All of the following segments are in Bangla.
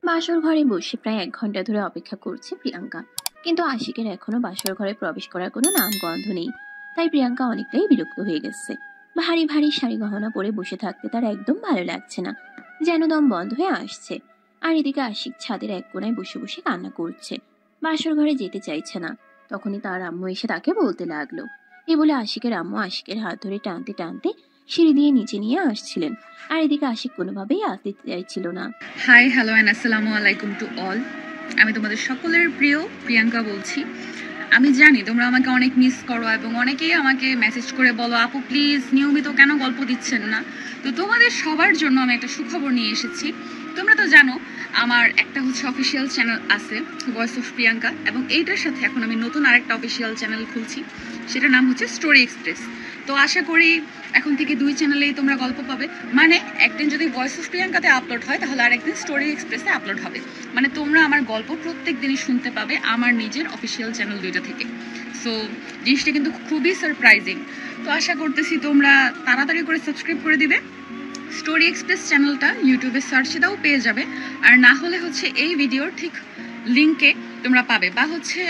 বাসর ঘরে বসে প্রায় 1 ঘন্টা ধরে অপেক্ষা করছে প্রিয়াঙ্কা, কিন্তু আশিকের এখনো বাসর ঘরে প্রবেশ করার কোনো নাম গন্ধ নেই। তাই প্রিয়াঙ্কা অনেকটাই বিরক্ত হয়ে গেছে। ভারী ভারী শাড়ি গহনা পরে বসে থাকতে তার একদম ভালো লাগছে না, যেন দম বন্ধ হয়ে আসছে। আর এদিকে আশিক ছাদের এক কোনায় বসে বসে কান্না করছে, বাসর ঘরে যেতে চাইছে না। তখনই তার আম্মু এসে তাকে বলতে লাগলো। এ বলে আশিকের আম্মু আশিকের হাত ধরে টানতে টানতে সিঁড়ি দিয়ে নিচে নিয়ে আসছিলেন। আর এদিকে আশিক কোনোভাবেই আসতে চাইছিল না। হাই হ্যালো অ্যান্ড আসসালামু আলাইকুম টু অল। আমি তোমাদের সকলের প্রিয় প্রিয়াঙ্কা বলছি। আমি জানি তোমরা আমাকে অনেক মিস করো এবং অনেকেই আমাকে মেসেজ করে বলো আপু প্লিজ নিয়মিত কেন গল্প দিচ্ছেন না। তো তোমাদের সবার জন্য আমি একটা সুখবর নিয়ে এসেছি। তোমরা তো জানো আমার একটা হচ্ছে অফিসিয়াল চ্যানেল আছে ভয়েস অফ প্রিয়াঙ্কা, এবং এইটার সাথে এখন আমি নতুন আরেকটা অফিসিয়াল চ্যানেল খুলছি, সেটার নাম হচ্ছে স্টোরি এক্সপ্রেস। তো আশা করি এখন থেকে 2 চ্যানেলেই তোমরা গল্প পাবে। মানে একদিন যদি ভয়েস অফ প্রিয়াঙ্কাতে আপলোড হয় তাহলে আরেকদিন স্টোরি এক্সপ্রেসে আপলোড হবে। মানে তোমরা আমার গল্প প্রত্যেক দিনই শুনতে পাবে আমার নিজের অফিসিয়াল চ্যানেল 2টা থেকে। সো জিনিসটা কিন্তু খুবই সারপ্রাইজিং। তো আশা করতেছি তোমরা তাড়াতাড়ি করে সাবস্ক্রাইব করে দিবে। স্টোরি এক্সপ্রেস চ্যানেলটা ইউটিউবে সার্চে দাও, পেয়ে যাবে। আর না হলে হচ্ছে এই ভিডিওর ঠিক লিঙ্কে তোমরা পাবে, বা হচ্ছে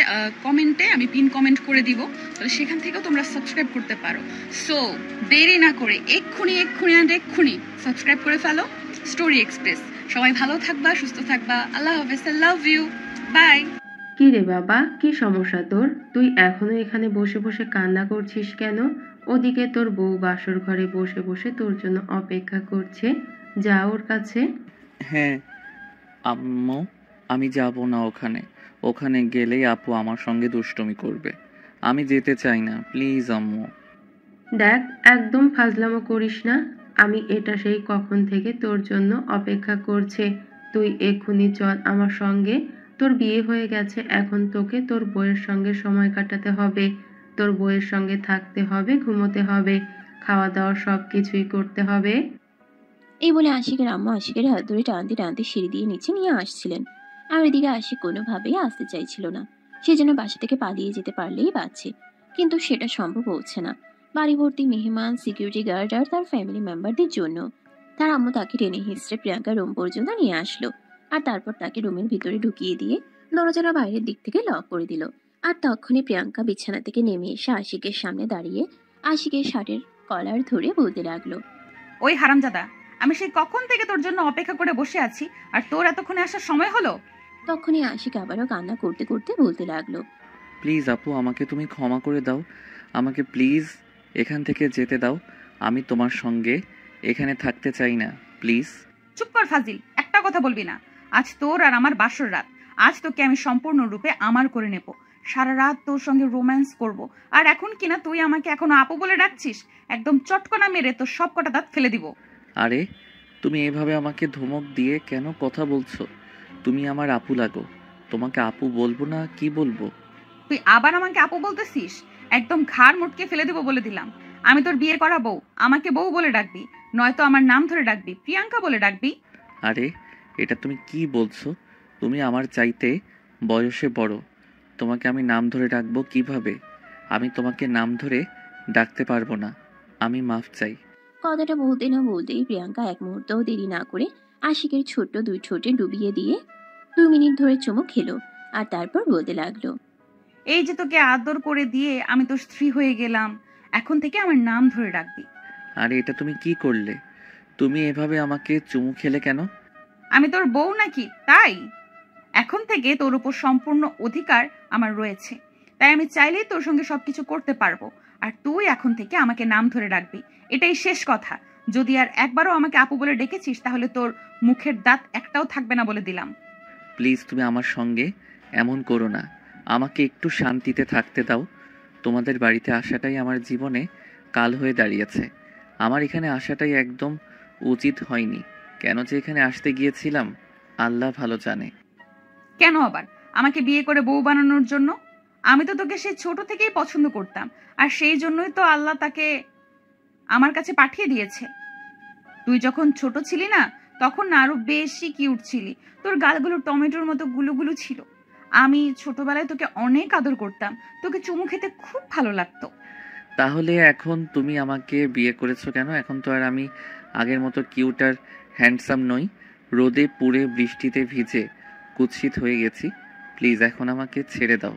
কমেন্টে আমি পিন কমেন্ট করে দিব, তাহলে সেখান থেকেও তোমরা সাবস্ক্রাইব করতে পারো। সো দেরি না করে এক্ষুনি সাবস্ক্রাইব করে ফেলো স্টোরি এক্সপ্রেস। সবাই ভালো থাকবা, সুস্থ থাকবা। আল্লাহ হাফেজ, আই লাভ ইউ, বাই। কি রে বাবা, কি সমস্যা তোর? তুই এখনো এখানে বসে বসে কান্না করছিস কেন? ওদিকে তোর বউ বাসর ঘরে বসে বসে তোর জন্য অপেক্ষা করছে, যা ওর কাছে। হ্যাঁ আম্মু, আমি যাব না ওখানে। ওখানে গেলেই আপু আমার সঙ্গে দুষ্টুমি করবে। আমি যেতে চাই না, প্লিজ আম্মু। দেখ, একদম ফাজলামো করিস না। আমি এটা সেই কখন থেকে তোর জন্য অপেক্ষা করছে। তুই এক্ষুনি চল আমার সঙ্গে। তোর বিয়ে হয়ে গেছে, এখন তোকে তোর বউয়ের সঙ্গে সময় কাটাতে হবে, তোর বউয়ের সঙ্গে থাকতে হবে, ঘুমোতে হবে, খাওয়া দাওয়া সব কিছুই করতে হবে। এই বলে আশিকের আম্মু আশিকের হাত ধরে টানতে টানতে সিঁড়ি দিয়ে নিচে নিয়ে আসছিলেন। আর এদিকে আশিক কোনোভাবেই আসতে চাইছিল না। সে যেন বাসা থেকে পালিয়ে যেতে পারলেই বাঁচে, কিন্তু সেটা সম্ভব হচ্ছে না। বাড়ি ভর্তি মেহমান, সিকিউরিটি গার্ড আর তার ফ্যামিলি মেম্বারদের জন্য। তার আম্মু তাকে টেনে হিঁচড়ে প্রিয়াঙ্কার রুম পর্যন্ত নিয়ে আসলো, আর তারপর তাকে রুমের ভিতরে ঢুকিয়ে দিয়ে দরজাটা বাইরের দিক থেকে লক করে দিল। আর তখনই প্রিয়াঙ্কা বিছানা থেকে নেমে এসে আশিকের সামনে দাঁড়িয়ে আশিকের শার্টের কলার ধরে বলতে লাগলো, ওই হারামজাদা, আমি সেই কখন থেকে তোর জন্য অপেক্ষা করে বসে আছি, আর তোর এতক্ষণে আসার সময় হলো? তখনই আশিক আবারও কান্না করতে করতে বলতে লাগলো, প্লিজ আপু, আমাকে তুমি ক্ষমা করে দাও। আমাকে প্লিজ এখান থেকে যেতে দাও। আমি তোমার সঙ্গে এখানে থাকতে চাই না, প্লিজ। চুপ কর ফাজিল, একটা কথা বলবি না। আজ তোর আর আমার বাসর রাত। আজ তোকে আমি সম্পূর্ণরূপে আমার করে নেব। সারা রাত তোর সঙ্গে রোম্যান্স করব। আর এখন কিনা তুই আমাকে এখনো আপু বলে ডাকছিস? একদম চটকনা মেরে তোর সব কটা দাঁত ফেলে দিব। আরে তুমি এভাবে আমাকে ধমক দিয়ে কেন কথা বলছো? তুমি আমার আপু লাগো, তোমাকে আপু বলবো না কি বলবো? তুই আবার আমাকে আপু বলতেছিস? একদম ঘাড় মুটকে ফেলে দিব বলে দিলাম। আমি তোর বিয়ে করা বউ, আমাকে বউ বলে ডাকবি, নয়তো আমার নাম ধরে ডাকবি, প্রিয়াঙ্কা বলে ডাকবি। আরে এটা তুমি কি বলছো? তুমি আমার চাইতে বয়সে বড়, তোমাকে আমি নাম ধরে ডাকবো কিভাবে? আমি তোমাকে নাম ধরে ডাকতে পারবো না, আমি মাফ চাই। কথাটা বলতে না বলতেই প্রিয়াঙ্কা এক মুহূর্তও দেরি না করে আশিকের ছোট্ট 2 ঠোঁটে ডুবিয়ে দিয়ে 2 মিনিট ধরে চুমু খেলো। আর তারপর বলতে লাগলো, এই যে তোকে আদর করে দিয়ে আমি তোর স্ত্রী হয়ে গেলাম, এখন থেকে আমার নাম ধরে ডাকবি। আরে এটা তুমি কি করলে? তুমি এভাবে আমাকে চুমু খেলে কেন? আমি তোর বউ নাকি তাই? এখন থেকে তোর উপর সম্পূর্ণ অধিকার আমার রয়েছে, তাই আমি চাইলেই তোর সঙ্গে সবকিছু করতে পারবো। আর তুই এখন থেকে আমাকে নাম ধরে ডাকবি, এটাই শেষ কথা। যদি আর একবারও আমাকে আপু বলে ডেকেছিস তাহলে তোর মুখের দাঁত একটাও থাকবে না বলে দিলাম। প্লিজ তুমি আমার সঙ্গে এমন করো না, আমাকে একটু শান্তিতে থাকতে দাও। তোমাদের বাড়িতে আসাটাই আমার জীবনে কাল হয়ে দাঁড়িয়েছে। আমার এখানে আসাটাই একদম উচিত হয়নি। কেন যে এখানে আসতে গিয়েছিলাম আল্লাহ ভালো জানে। কেন আবার আমাকে বিয়ে করে বউ বানানোর জন্য? আমি তো তোকে সেই ছোট থেকেই পছন্দ করতাম, আর সেই জন্যই তো আল্লাহ তাকে আমার কাছে পাঠিয়ে দিয়েছে। তুই যখন ছোট ছিলি না, তখন না আরো বেশি কিউট ছিলি। তোর গালগুলো টমেটোর মতো গুলুগুলু ছিল। আমি ছোটবেলায় তোকে অনেক আদর করতাম, তোকে চুমু খেতে খুব ভালো লাগতো। তাহলে এখন তুমি আমাকে বিয়ে করেছো কেন? এখন তো আর আমি আগের মতো কিউট আর হ্যান্ডসাম নই। রোদে পুড়ে বৃষ্টিতে ভিজে কুৎসিত হয়ে গেছি। প্লিজ এখন আমাকে ছেড়ে দাও।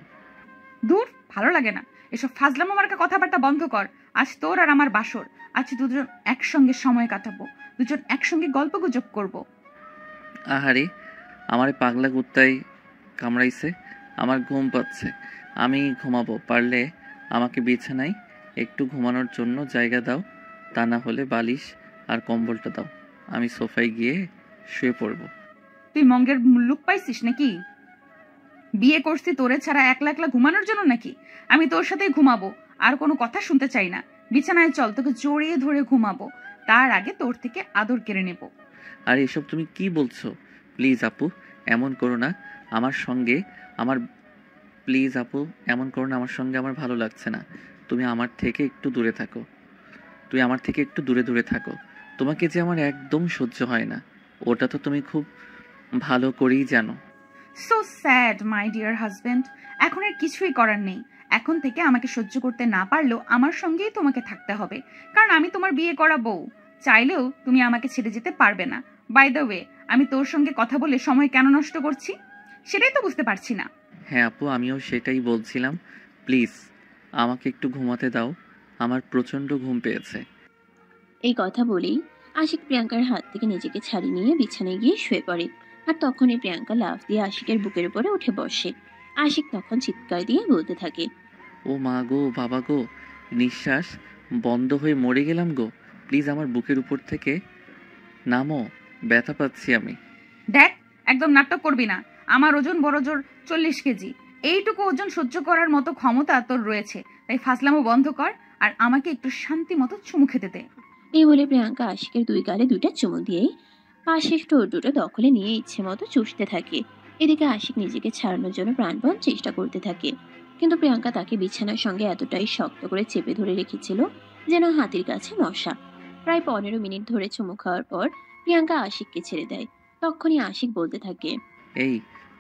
দূর, ভালো লাগে না এসব ফাজলামো মার্কা কথাবার্তা বন্ধ কর। আজ তোর আর আমার বাসর। আজ দুজন একসঙ্গে সময় কাটাবো, দুজন একসঙ্গে গল্পগুজব করব। আহারে, আমার পাগলা কুত্তায় কামড়াইছে। আমার ঘুম পাচ্ছে, আমি ঘুমাবো। পারলে আমাকে বিছানায় একটু ঘুমানোর জন্য জায়গা দাও, তা না হলে বালিশ আর কম্বলটা দাও, আমি সোফায় গিয়ে শুয়ে পড়ব। তুই মঙ্গের মুল্লুক পাইছিস নাকি? বিয়ে করছি তোরে ছাড়া একলা একলা ঘুমানোর জন্য নাকি? আমি তোর সাথেই ঘুমাবো, আর কোনো কথা শুনতে চাই না। বিছানায় চল, তোকে জড়িয়ে ধরে ঘুমাবো। তার আগে তোর থেকে আদর কেড়ে নেব। আর এসব তুমি কি বলছো? প্লিজ আপু, এমন করো না আমার সঙ্গে। আমার প্লিজ আপু, এমন করো না আমার সঙ্গে। আমার ভালো লাগছে না। তুমি আমার থেকে একটু দূরে থাকো। তুমি আমার থেকে একটু দূরে দূরে থাকো। তোমাকে যে আমার একদম সহ্য হয় না, ওটা তো তুমি খুব ভালো করেই জানো। So sad my dear husband. এখন আর কিছুই করার নেই। এখন থেকে আমাকে সহ্য করতে না পারলেও আমার সঙ্গেই তোমাকে থাকতে হবে, কারণ আমি তোমার বিয়ে করা বউ। চাইলেও তুমি আমাকে ছেড়ে যেতে পারবে না। বাই দ্য ওয়ে, আমি তোর সঙ্গে কথা বলে সময় কেন নষ্ট করছি সেটাই তো বুঝতে পারছি না। হ্যাঁ আপু, আমিও সেটাই বলছিলাম। প্লিজ আমাকে একটু ঘুমাতে দাও, আমার প্রচণ্ড ঘুম পেয়েছে। এই কথা বলেই আশিক প্রিয়াঙ্কার হাত থেকে নিজেকে ছাড়িয়ে নিয়ে বিছানায় গিয়ে শুয়ে পড়ে। আর তখনই প্রিয়াঙ্কা লাফ দিয়ে আশিকের বুকের উপরে উঠে বসে। আশিক তখন চিৎকার দিয়ে বলতে থাকে, ও মা গো, বাবা গো, নিঃশ্বাস বন্ধ হয়ে মরে গেলাম গো। প্লিজ আমার বুকের উপর থেকে নামো, ব্যথা পাচ্ছি আমি। দেখ, একদম নাটক করবি না। আমার ওজন বড় জোর 40 কেজি। এইটুকু ওজন সহ্য করার মতো ক্ষমতা তোর রয়েছে, তাই ফাজলামো বন্ধ কর আর আমাকে একটু শান্তি মতো চুমু খেতে দে। এই বলে প্রিয়াঙ্কা আশিকের দুই গালে দুইটা চুমু দিয়েই পাশের ঠোঁট দুটো দখলে নিয়ে ইচ্ছে মতো চুষতে থাকে। এদিকে আশিক নিজেকে ছাড়ানোর জন্য প্রাণপণ চেষ্টা করতে থাকে, কিন্তু প্রিয়াঙ্কা তাকে বিছানার সঙ্গে এতটাই শক্ত করে চেপে ধরে রেখেছিল যেন হাতির কাছে মশা। প্রায় 15 মিনিট ধরে চুমু খাওয়ার পর প্রিয়াঙ্কা আশিককে ছেড়ে দেয়। তখনই আশিক বলতে থাকে, এই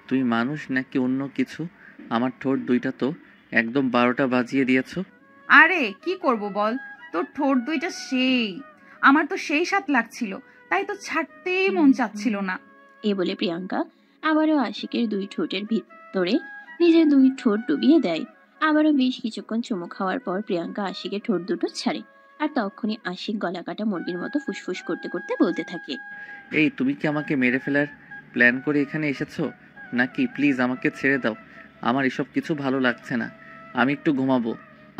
তুই মানুষ নাকি অন্য কিছু? আমার ঠোঁট দুইটা তো একদম 12টা বাজিয়ে দিয়েছো। আরে কি করব বল, তোর ঠোঁট দুইটা আমার তো সেই স্বাদ লাগছিল, তাই তো ছাড়তেই মন চাচ্ছিল না। এ বলে প্রিয়াঙ্কা আবারও আশিকের দুই ঠোঁটের ভিতরে নিজের দুই ঠোঁট ডুবিয়ে দেয়। আবারও বেশ কিছুক্ষণ চুমু খাওয়ার পর প্রিয়াঙ্কা আশিকের ঠোঁট দুটো ছাড়ে। আর তখনই আশিক গলা কাটা মুরগির মতো ফুসফুস করতে করতে বলতে থাকে, এই তুমি কি আমাকে মেরে ফেলার প্ল্যান করে এখানে এসেছো নাকি? প্লিজ আমাকে ছেড়ে দাও, আমার এসব কিছু ভালো লাগছে না। আমি একটু ঘুমাবো,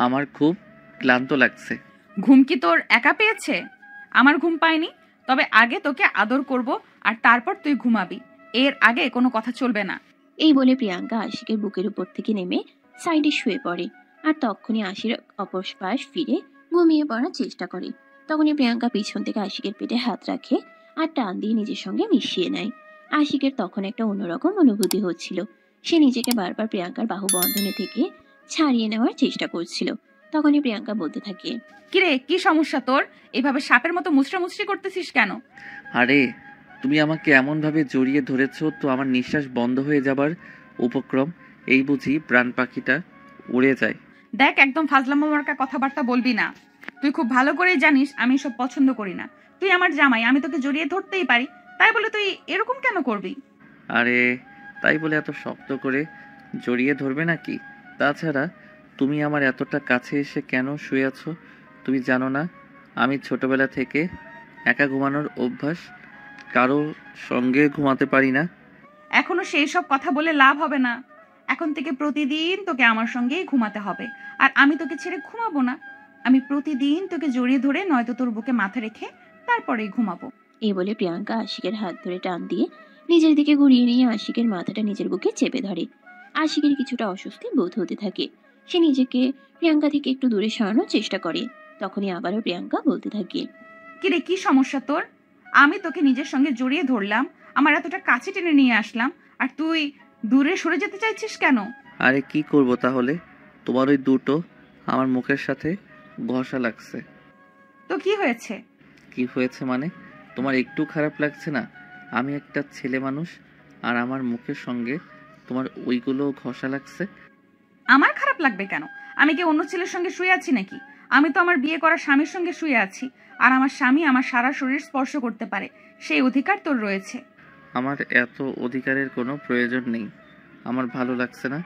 আমার খুব ক্লান্ত লাগছে। ঘুম কি তোর একা পেয়েছে? আমার ঘুম পায়নি। তবে আগে তোকে আদর করব, আর তারপর তুই ঘুমাবি। এর আগে কোনো কথা চলবে না। এই বলে প্রিয়াঙ্কা আশিকের বুকের উপর থেকে নেমে সাইডে শুয়ে পড়ে। আর তখনই আশির অপশ্বাস ফিরে ঘুমিয়ে পড়ার চেষ্টা করে। তখনই প্রিয়াঙ্কা পিছন থেকে আশিকের পেটে হাত রাখে আর টান দিয়ে নিজের সঙ্গে মিশিয়ে নেয়। আশিকের তখন একটা অন্যরকম অনুভূতি হচ্ছিল। সে নিজেকে বারবার প্রিয়াঙ্কার বাহু বন্ধনে থেকে ছাড়িয়ে নেওয়ার চেষ্টা করছিল। তখনই প্রিয়াঙ্কা বলতে থাকে, কিরে, কি সমস্যা তোর? এভাবে সাপের মতো মুচড়ামুচড়ি করতেছিস কেন? আরে তুমি আমাকে এমনভাবে জড়িয়ে ধরেছো তো আমার নিঃশ্বাস বন্ধ হয়ে যাবার উপক্রম। এই বুঝি প্রাণ পাখিটা উড়ে যায়। দেখ, একদম ফাজলামো মার্কা কথাবার্তা বলবি না। তুই খুব ভালো করেই জানিস আমি সব পছন্দ করি না। তুই আমার জামাই, আমি তোকে জড়িয়ে ধরতেই পারি, তাই বলে তুই এরকম কেন করবি? আরে তাই বলে এত শক্ত করে জড়িয়ে ধরবে নাকি? তাছাড়া তুমি আমার এতটা কাছে এসে কেন শুয়ে আছো? তুমি জানো না আমি ছোটবেলা থেকে একা ঘুমানোর অভ্যাস, কারো সঙ্গে ঘুমাতে পারি না। এখনো সেই সব কথা বলে লাভ হবে না। এখন থেকে প্রতিদিন তোকে আমার সঙ্গেই ঘুমাতে হবে, আর আমি তোকে ছেড়ে ঘুমাবো না। আমি প্রতিদিন তোকে জড়িয়ে ধরে নয়তো তোর বুকে মাথা রেখে তারপরেই ঘুমাবো। এই বলে প্রিয়াঙ্কা আশিকের হাত ধরে টান দিয়ে নিজের দিকে ঘুরিয়ে নিয়ে আশিকের মাথাটা নিজের বুকে চেপে ধরে। আশিকের কিছুটা অস্বস্তি বোধ হতে থাকে। সে নিজেকে প্রিয়াঙ্কা থেকে একটু দূরে সরানোর চেষ্টা করে। তখনই আবারও প্রিয়াঙ্কা বলতে থাকে, কিরে, কি সমস্যা তোর? আমি তোকে নিজের সঙ্গে জড়িয়ে ধরলাম, আমার এতটা কাছে টেনে নিয়ে আসলাম, আর তুই দূরে সরে যেতে চাইছিস কেন? আরে কি করব তাহলে? তোমার ওই দুটো আমার মুখের সাথে ঘষা লাগছে। তো কি হয়েছে? কি হয়েছে মানে? তোমার একটু খারাপ লাগছে না? আমি একটা ছেলে মানুষ আর আমার মুখের সঙ্গে তোমার ওইগুলো ঘষা লাগছে। আমার খারাপ লাগবে কেন? আমি কি অন্য ছেলের সঙ্গে শুয়ে আছি নাকি? আমি তো আমার বিয়ে করা স্বামীর সঙ্গে শুয়ে আছি, আর আমার স্বামী আমার সারা শরীর স্পর্শ করতে পারে, সেই অধিকার তোর রয়েছে। আমার এত অধিকারের কোনো প্রয়োজন নেই। আমার ভালো লাগছে না,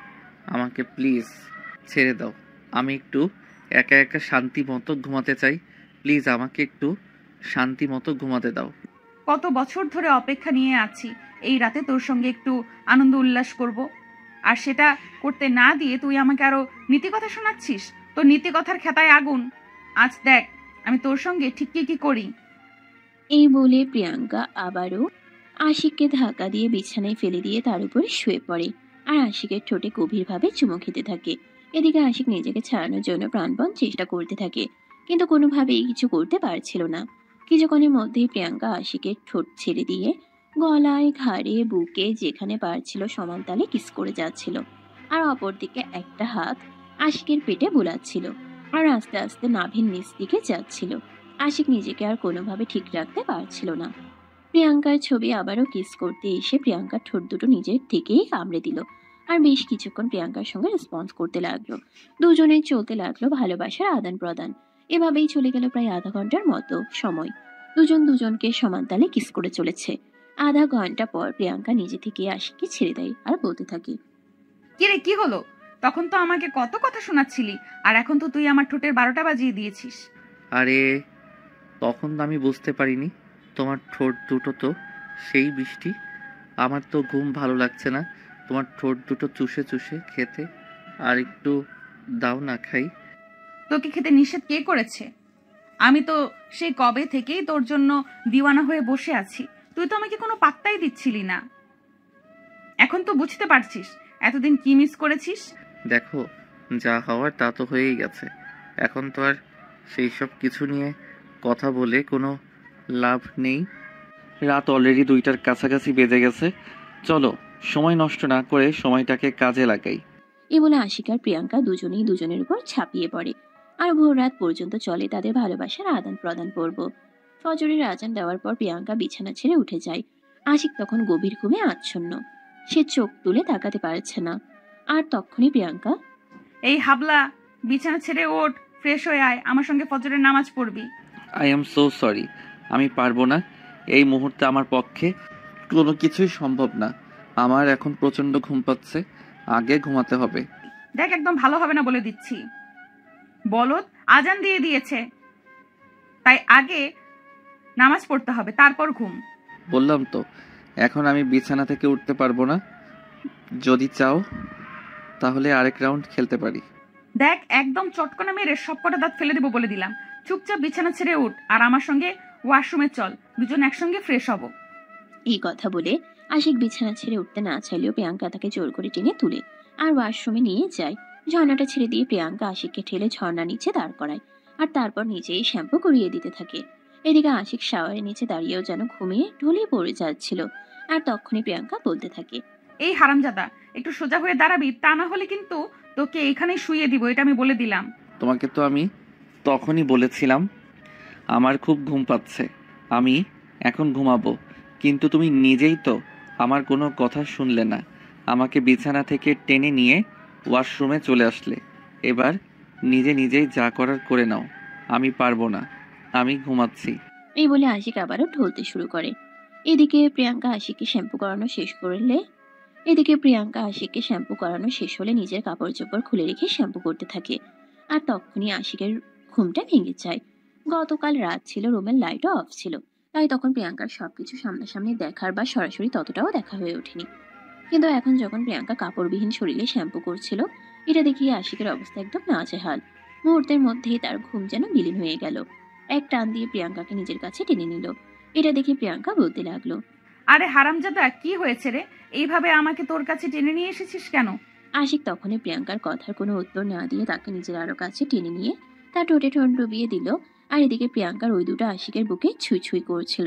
আমাকে প্লিজ ছেড়ে দাও। আমি একটু একা একা শান্তি মতো ঘুমাতে চাই। প্লিজ আমাকে একটু শান্তি মতো ঘুমাতে দাও। কত বছর ধরে অপেক্ষা নিয়ে আছি এই রাতে তোর সঙ্গে একটু আনন্দ উল্লাস করব, আর সেটা করতে না দিয়ে তুই আমাকে আরো নীতিকথা শোনাচ্ছিস। তোর নীতিকথার খেতায় আগুন। আজ দেখ আমি তোর সঙ্গে ঠিক কি করি। এই বলে প্রিয়াঙ্কা আবারও আশিককে ধাক্কা দিয়ে বিছানায় ফেলে দিয়ে তার উপরে শুয়ে পড়ে আর আশিকের ঠোঁটে গভীরভাবে চুমু খেতে থাকে। এদিকে আশিক নিজেকে ছাড়ানোর জন্য প্রাণপণ চেষ্টা করতে থাকে, কিন্তু কোনোভাবেই কিছু করতে পারছিল না। কিছুক্ষণের মধ্যেই প্রিয়াঙ্কা আশিকের ঠোঁট ছেড়ে দিয়ে গলায়, ঘাড়ে, বুকে যেখানে পারছিল সমান তালে কিস করে যাচ্ছিল, আর অপরদিকে একটা হাত আশিকের পেটে বুলাচ্ছিল আর আস্তে আস্তে নাভির নিচ দিকে যাচ্ছিল। আশিক নিজেকে আর কোনোভাবে ঠিক রাখতে পারছিল না। প্রিয়াঙ্কার ছবি আবারও কিস করতে এসে প্রিয়াঙ্কার ঠোঁট দুটো নিজের থেকেই কামড়ে দিল আর বেশ কিছুক্ষণ প্রিয়াঙ্কার সঙ্গে রেসপন্স করতে লাগলো। দুজনের চলতে লাগলো ভালোবাসার আদান প্রদান। এভাবেই চলে গেল প্রায় আধা ঘন্টার মতো সময়। দুজন দুজনকে সমান তালে কিস করে চলেছে। আধা ঘন্টা পর প্রিয়াঙ্কা নিজে থেকে আশিককে ছেড়ে দেয় আর বলতে থাকে, কিরে কি হলো? তখন তো আমাকে কত কথা শোনাচ্ছিলি, আর এখন তো তুই আমার ঠোঁটের 12টা বাজিয়ে দিয়েছিস। আরে তখন তো আমি বুঝতে পারিনি, তোমার ঠোঁট দুটো তো সেই বৃষ্টি। আমার তো ঘুম ভালো লাগছে না, তোমার ঠোঁট দুটো চুষে চুষে খেতে। আর একটু দাও না, খাই। তোকে খেতে নিষেধ কে করেছে? আমি তো সেই কবে থেকেই তোর জন্য দিওয়ানা হয়ে বসে আছি, তুই তো আমাকে কোনো পাত্তাই দিচ্ছিলি না। এখন তো বুঝতে পারছিস এতদিন কি মিস করেছিস। দেখো, যা হওয়ার তা তো হয়েই গেছে। এখন তো আর সেই সব কিছু নিয়ে কথা বলে কোনো লাভ নেই। রাত অলরেডি 2টার কাছাকাছি বেজে গেছে। চলো, সময় নষ্ট না করে সময়টাকে কাজে লাগাই। এ বলে আশিক আর প্রিয়াঙ্কা দুজনেই দুজনের উপর ছাপিয়ে পড়ে আর ভোর রাত পর্যন্ত চলে তাদের ভালোবাসার আদান প্রদান পর্ব। ফজরের আজান দেওয়ার পর প্রিয়াঙ্কা বিছানা ছেড়ে উঠে যায়। আশিক তখন গভীর ঘুমে আচ্ছন্ন, সে চোখ তুলে তাকাতে পারছে না। আর তখনই প্রিয়াঙ্কা, এই হাবলা, বিছানা ছেড়ে ওঠ, ফ্রেশ হয়ে আয়, আমার সঙ্গে ফজরের নামাজ পড়বি। আই এম সো সরি, আমি পারবো না। এই মুহূর্তে আমার পক্ষে কোনো কিছুই সম্ভব না। আমার এখন প্রচণ্ড ঘুম পাচ্ছে, আগে ঘুমাতে হবে। দেখ একদম ভালো হবে না বলে দিচ্ছি। বলদ আজান দিয়ে দিয়েছে, তাই আগে নামাজ পড়তে হবে, তারপর ঘুম। বললাম তো, এখন আমি বিছানা থেকে উঠতে পারবো না। যদি চাও তাহলে আরেক রাউন্ড খেলতে পারি। দেখ একদম চটকনা মেরে সবকটা দাঁত ফেলে দেবো বলে দিলাম। চুপচাপ বিছানা ছেড়ে উঠ আর আমার সঙ্গে ওয়াশরুমে চল, দুজন একসঙ্গে ফ্রেশ হব। এই কথা বলে আশিক বিছানা ছেড়ে উঠতে না চাইলেও প্রিয়াঙ্কা তাকে জোর করে টেনে তুলে আর ওয়াশরুমে নিয়ে যায়। ঝর্ণাটা ছেড়ে দিয়ে প্রিয়াঙ্কা আশিককে ঠেলে ঝর্ণা নিচে দাঁড় করায় আর তারপর নিজেই শ্যাম্পু করিয়ে দিতে থাকে। এদিকে আশিক শাওয়ারের নিচে দাঁড়িয়েও যেন ঘুমিয়ে ঢুলিয়ে পড়ে যাচ্ছিল। আর তখনই প্রিয়াঙ্কা বলতে থাকে, এই হারামজাদা, একটু সোজা হয়ে দাঁড়াবি, তা না হলে কিন্তু তোকে এখানেই শুইয়ে দিব, এটা আমি বলে দিলাম। তোমাকে তো আমি তখনই বলেছিলাম আমার খুব ঘুম পাচ্ছে, আমি এখন ঘুমাবো, কিন্তু তুমি নিজেই তো আমার কোনো কথা শুনলে না। আমাকে বিছানা থেকে টেনে নিয়ে ওয়াশরুমে চলে আসলে। এবার নিজে নিজেই যা করার করে নাও, আমি পারবো না, আমি ঘুমাচ্ছি। এই বলে আশিক আবারও ঢলতে শুরু করে। এদিকে প্রিয়াঙ্কা আশিককে শ্যাম্পু করানো শেষ হলে নিজের কাপড় চোপড় খুলে রেখে শ্যাম্পু করতে থাকে। আর তখনই আশিকের ঘুমটা ভেঙে যায়। গতকাল রাত ছিল, রুমের লাইটও অফ ছিল, তাই তখন প্রিয়াঙ্কার সবকিছু সামনাসামনি দেখার বা সরাসরি ততটাও দেখা হয়ে ওঠেনি। কিন্তু এখন যখন প্রিয়াঙ্কা কাপড়বিহীন শরীরে শ্যাম্পু করছিল, এটা দেখিয়ে আশিকের অবস্থা একদম নাজেহাল। মুহূর্তের মধ্যেই তার ঘুম যেন বিলীন হয়ে গেল। এক টান দিয়ে প্রিয়াঙ্কাকে নিজের কাছে টেনে নিল। এটা দেখে প্রিয়াঙ্কা বলতে লাগলো, আরে হারামজাদা, কি হয়েছে রে? এইভাবে আমাকে তোর কাছে টেনে নিয়ে এসেছিস কেন? আশিক তখনই প্রিয়াঙ্কার কথার কোনো উত্তর না দিয়ে তাকে নিজের আরো কাছে টেনে নিয়ে তার ঠোঁটে ঠোঁট ডুবিয়ে দিল। আর এদিকে প্রিয়াঙ্কার ওই দুটো আশিকের বুকে ছুঁই ছুঁই করছিল।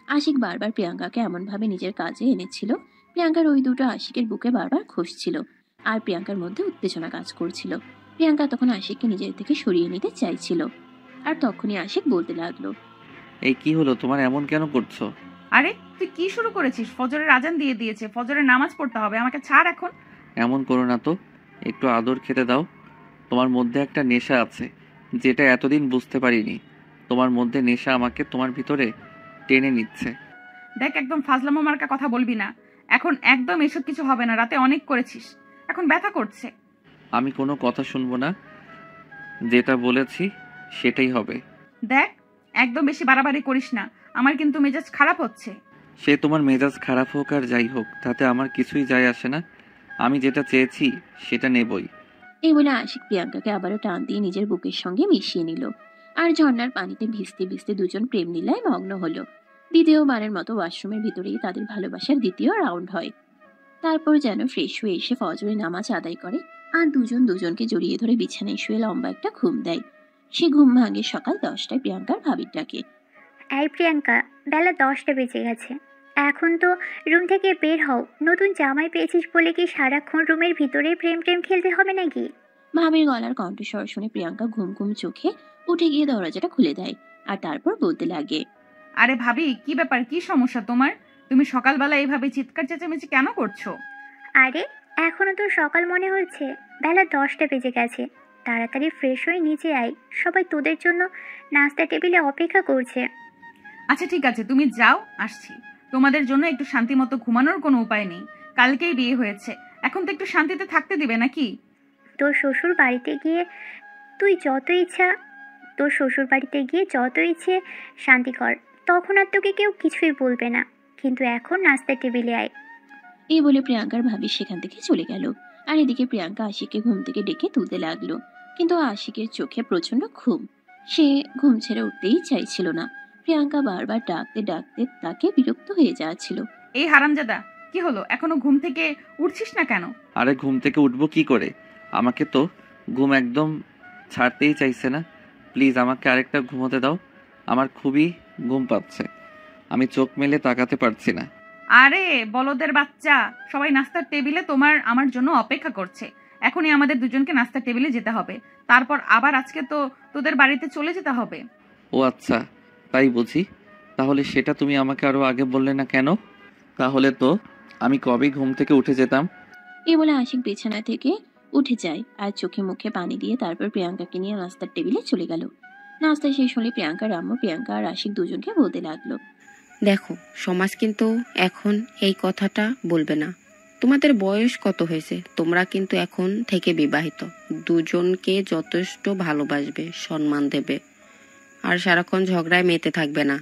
আশিক বারবার প্রিয়াঙ্কাকে এমনভাবে নিজের কাজে এনেছিল, প্রিয়াঙ্কার ওই দুটো আশিকের বুকে বারবার ঘষছিল আর প্রিয়াঙ্কার মধ্যে উত্তেজনা কাজ করছিল। প্রিয়াঙ্কা তখন আশিককে নিজের থেকে সরিয়ে নিতে চাইছিল। আর তখনই আশিক বলতে লাগলো, এই কি হলো, তোমার এমন কেন করছো? আরে তুই কি শুরু করেছিস? ফজরের আজান দিয়ে দিয়েছে, ফজরের নামাজ পড়তে হবে, আমাকে ছাড় এখন। এমন করো না তো, একটু আদর খেতে দাও। তোমার মধ্যে একটা নেশা আছে, যেটা এতদিন বুঝতে পারিনি। তোমার মধ্যে নেশা আমাকে তোমার ভিতরে টেনে নিচ্ছে। দেখ, একদম ফাজলামো মার্কা কথা বলবি না। এখন একদম এসব কিছু হবে না। রাতে অনেক করেছিস, এখন ব্যথা করছে। আমি কোনো কথা শুনবো না, যেটা বলেছি সেটাই হবে। দেখ, একদম বেশি বাড়াবাড়ি করিস না, আমার কিন্তু মেজাজ খারাপ হচ্ছে। সে তোমার মেজাজ খারাপ হোক আর যাই হোক, তাতে আমার কিছুই যায় আসে না। আমি যেটা চেয়েছি সেটা নেবই। এই বলে আশিক প্রিয়াঙ্কাকে আবারও টান দিয়ে নিজের বুকের সঙ্গে মিশিয়ে নিল। আর ঝর্ণার পানিতে ভিজতে ভিজতে দুজন প্রেম লীলায় মগ্ন হলো। দ্বিতীয়বারের মতো ওয়াশরুমের ভিতরেই তাদের ভালোবাসার দ্বিতীয় রাউন্ড হয়। তারপর যেন ফ্রেশ হয়ে এসে ফজরের নামাজ আদায় করে আর দুজন দুজনকে জড়িয়ে ধরে বিছানায় শুয়ে লম্বা একটা ঘুম দেয়। সে ঘুম ভাঙে সকাল 10টায় প্রিয়াঙ্কার ভাবির ডাকে। এই প্রিয়াঙ্কা, বেলা 10টা বেজে গেছে, এখন তো রুম থেকে বের হও। নতুন জামাই পেয়েছিস বলে কি সারাক্ষণ রুমের ভিতরে প্রেম প্রেম খেলতে হবে নাকি? ভাবির গলার কণ্ঠস্বর শুনে প্রিয়াঙ্কা ঘুম ঘুম চোখে উঠে গিয়ে দরজাটা খুলে দেয় আর তারপর বলতে লাগে, আরে ভাবি, কি ব্যাপার, কি সমস্যা তোমার? তুমি সকালবেলা এইভাবে চিৎকার চেঁচামেচি কেন করছো? আরে এখনো তো সকাল মনে হচ্ছে, বেলা 10টা বেজে গেছে। তাড়াতাড়ি ফ্রেশ হয়ে নিচে আয়, সবাই তোদের জন্য নাস্তা টেবিলে অপেক্ষা করছে। আচ্ছা ঠিক আছে, তুমি যাও, আসছি। তোমাদের জন্য একটু শান্তি মতো ঘুমানোর কোনো উপায় নেই। কালকেই বিয়ে হয়েছে, এখন তো একটু শান্তিতে থাকতে দিবে নাকি? তোর শ্বশুর বাড়িতে গিয়ে তুই যত ইচ্ছা তোর শ্বশুর বাড়িতে গিয়ে যত ইচ্ছে শান্তি কর, তখন আর তোকে কেউ কিছুই বলবে না। কিন্তু এখন নাস্তার টেবিলে আয়। এই বলে প্রিয়াঙ্কার ভাবি সেখান থেকে চলে গেল। আর এদিকে প্রিয়াঙ্কা আশিককে ঘুম থেকে ডেকে তুলতে লাগলো, কিন্তু আশিকের চোখে প্রচন্ড ঘুম। সে ঘুম ছেড়ে উঠতেই চাইছিল না। প্রিয়াঙ্কা বারবার ডাকতে ডাকতে তাকে বিরক্ত হয়ে যাচ্ছিল। এই হারামজাদা, কি হলো, এখনো ঘুম থেকে উঠছিস না কেন? আরে ঘুম থেকে উঠবো কি করে? আমাকে তো ঘুম একদম ছাড়তেই চাইছে না। প্লিজ আমাকে আরেকটা ঘুমোতে দাও, আমার খুবই ঘুম পাচ্ছে, আমি চোখ মেলে তাকাতে পারছি না। আরে বলদের বাচ্চা, সবাই নাস্তার টেবিলে তোমার আমার জন্য অপেক্ষা করছে। এখনই আমাদের দুজনকে নাস্তার টেবিলে যেতে হবে, তারপর আবার আজকে তো তোদের বাড়িতে চলে যেতে হবে। ও আচ্ছা, তাই বুঝি। তাহলে সেটা তুমি আমাকে আরো আগে বললে না কেন? তাহলে তো আমি কবেই ঘুম থেকে উঠে যেতাম। এই বলে আশিক বিছানা থেকে উঠে যায় আর চোখে মুখে পানি দিয়ে তারপর প্রিয়াঙ্কাকে নিয়ে নাস্তার টেবিলে চলে গেল। নাস্তা শেষ হলে প্রিয়াঙ্কার আম্মু প্রিয়াঙ্কা আর আশিক দুজনকে বলতে লাগলো, দেখো, সমাজ কিন্তু এখন এই কথাটা বলবে না। তোমাদের বয়স কত হয়েছে, তোমরা কিন্তু এখন থেকে বিবাহিত, দুজনকে যথেষ্ট ভালোবাসবে, সম্মান দেবে, আর সারাক্ষণ ঝগড়ায় মেতে থাকবে না।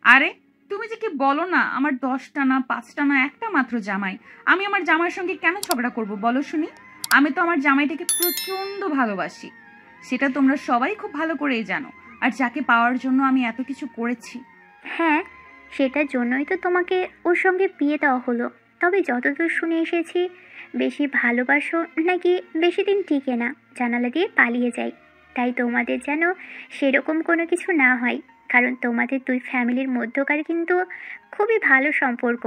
আরে তুমি যে কি বলো না, আমার 10টা না 5টা না একটা মাত্র জামাই। আমি আমার জামাইয়ের সঙ্গে কেন ঝগড়া করব বলো শুনি? আমি তো আমার জামাইটাকে প্রচন্ড ভালোবাসি, সেটা তোমরা সবাই খুব ভালো করেই জানো। আর যাকে পাওয়ার জন্য আমি এত কিছু করেছি। হ্যাঁ, সেটার জন্যই তো তোমাকে ওর সঙ্গে বিয়ে দেওয়া হলো। তবে যতদূর শুনে এসেছি, বেশি ভালোবাসো নাকি বেশি দিন টিকে না, জানালা দিয়ে পালিয়ে যায়। তাই তোমাদের যেন সেরকম কোনো কিছু না হয়, কারণ তোমাদের দুই ফ্যামিলির মধ্যকার কিন্তু খুবই ভালো সম্পর্ক।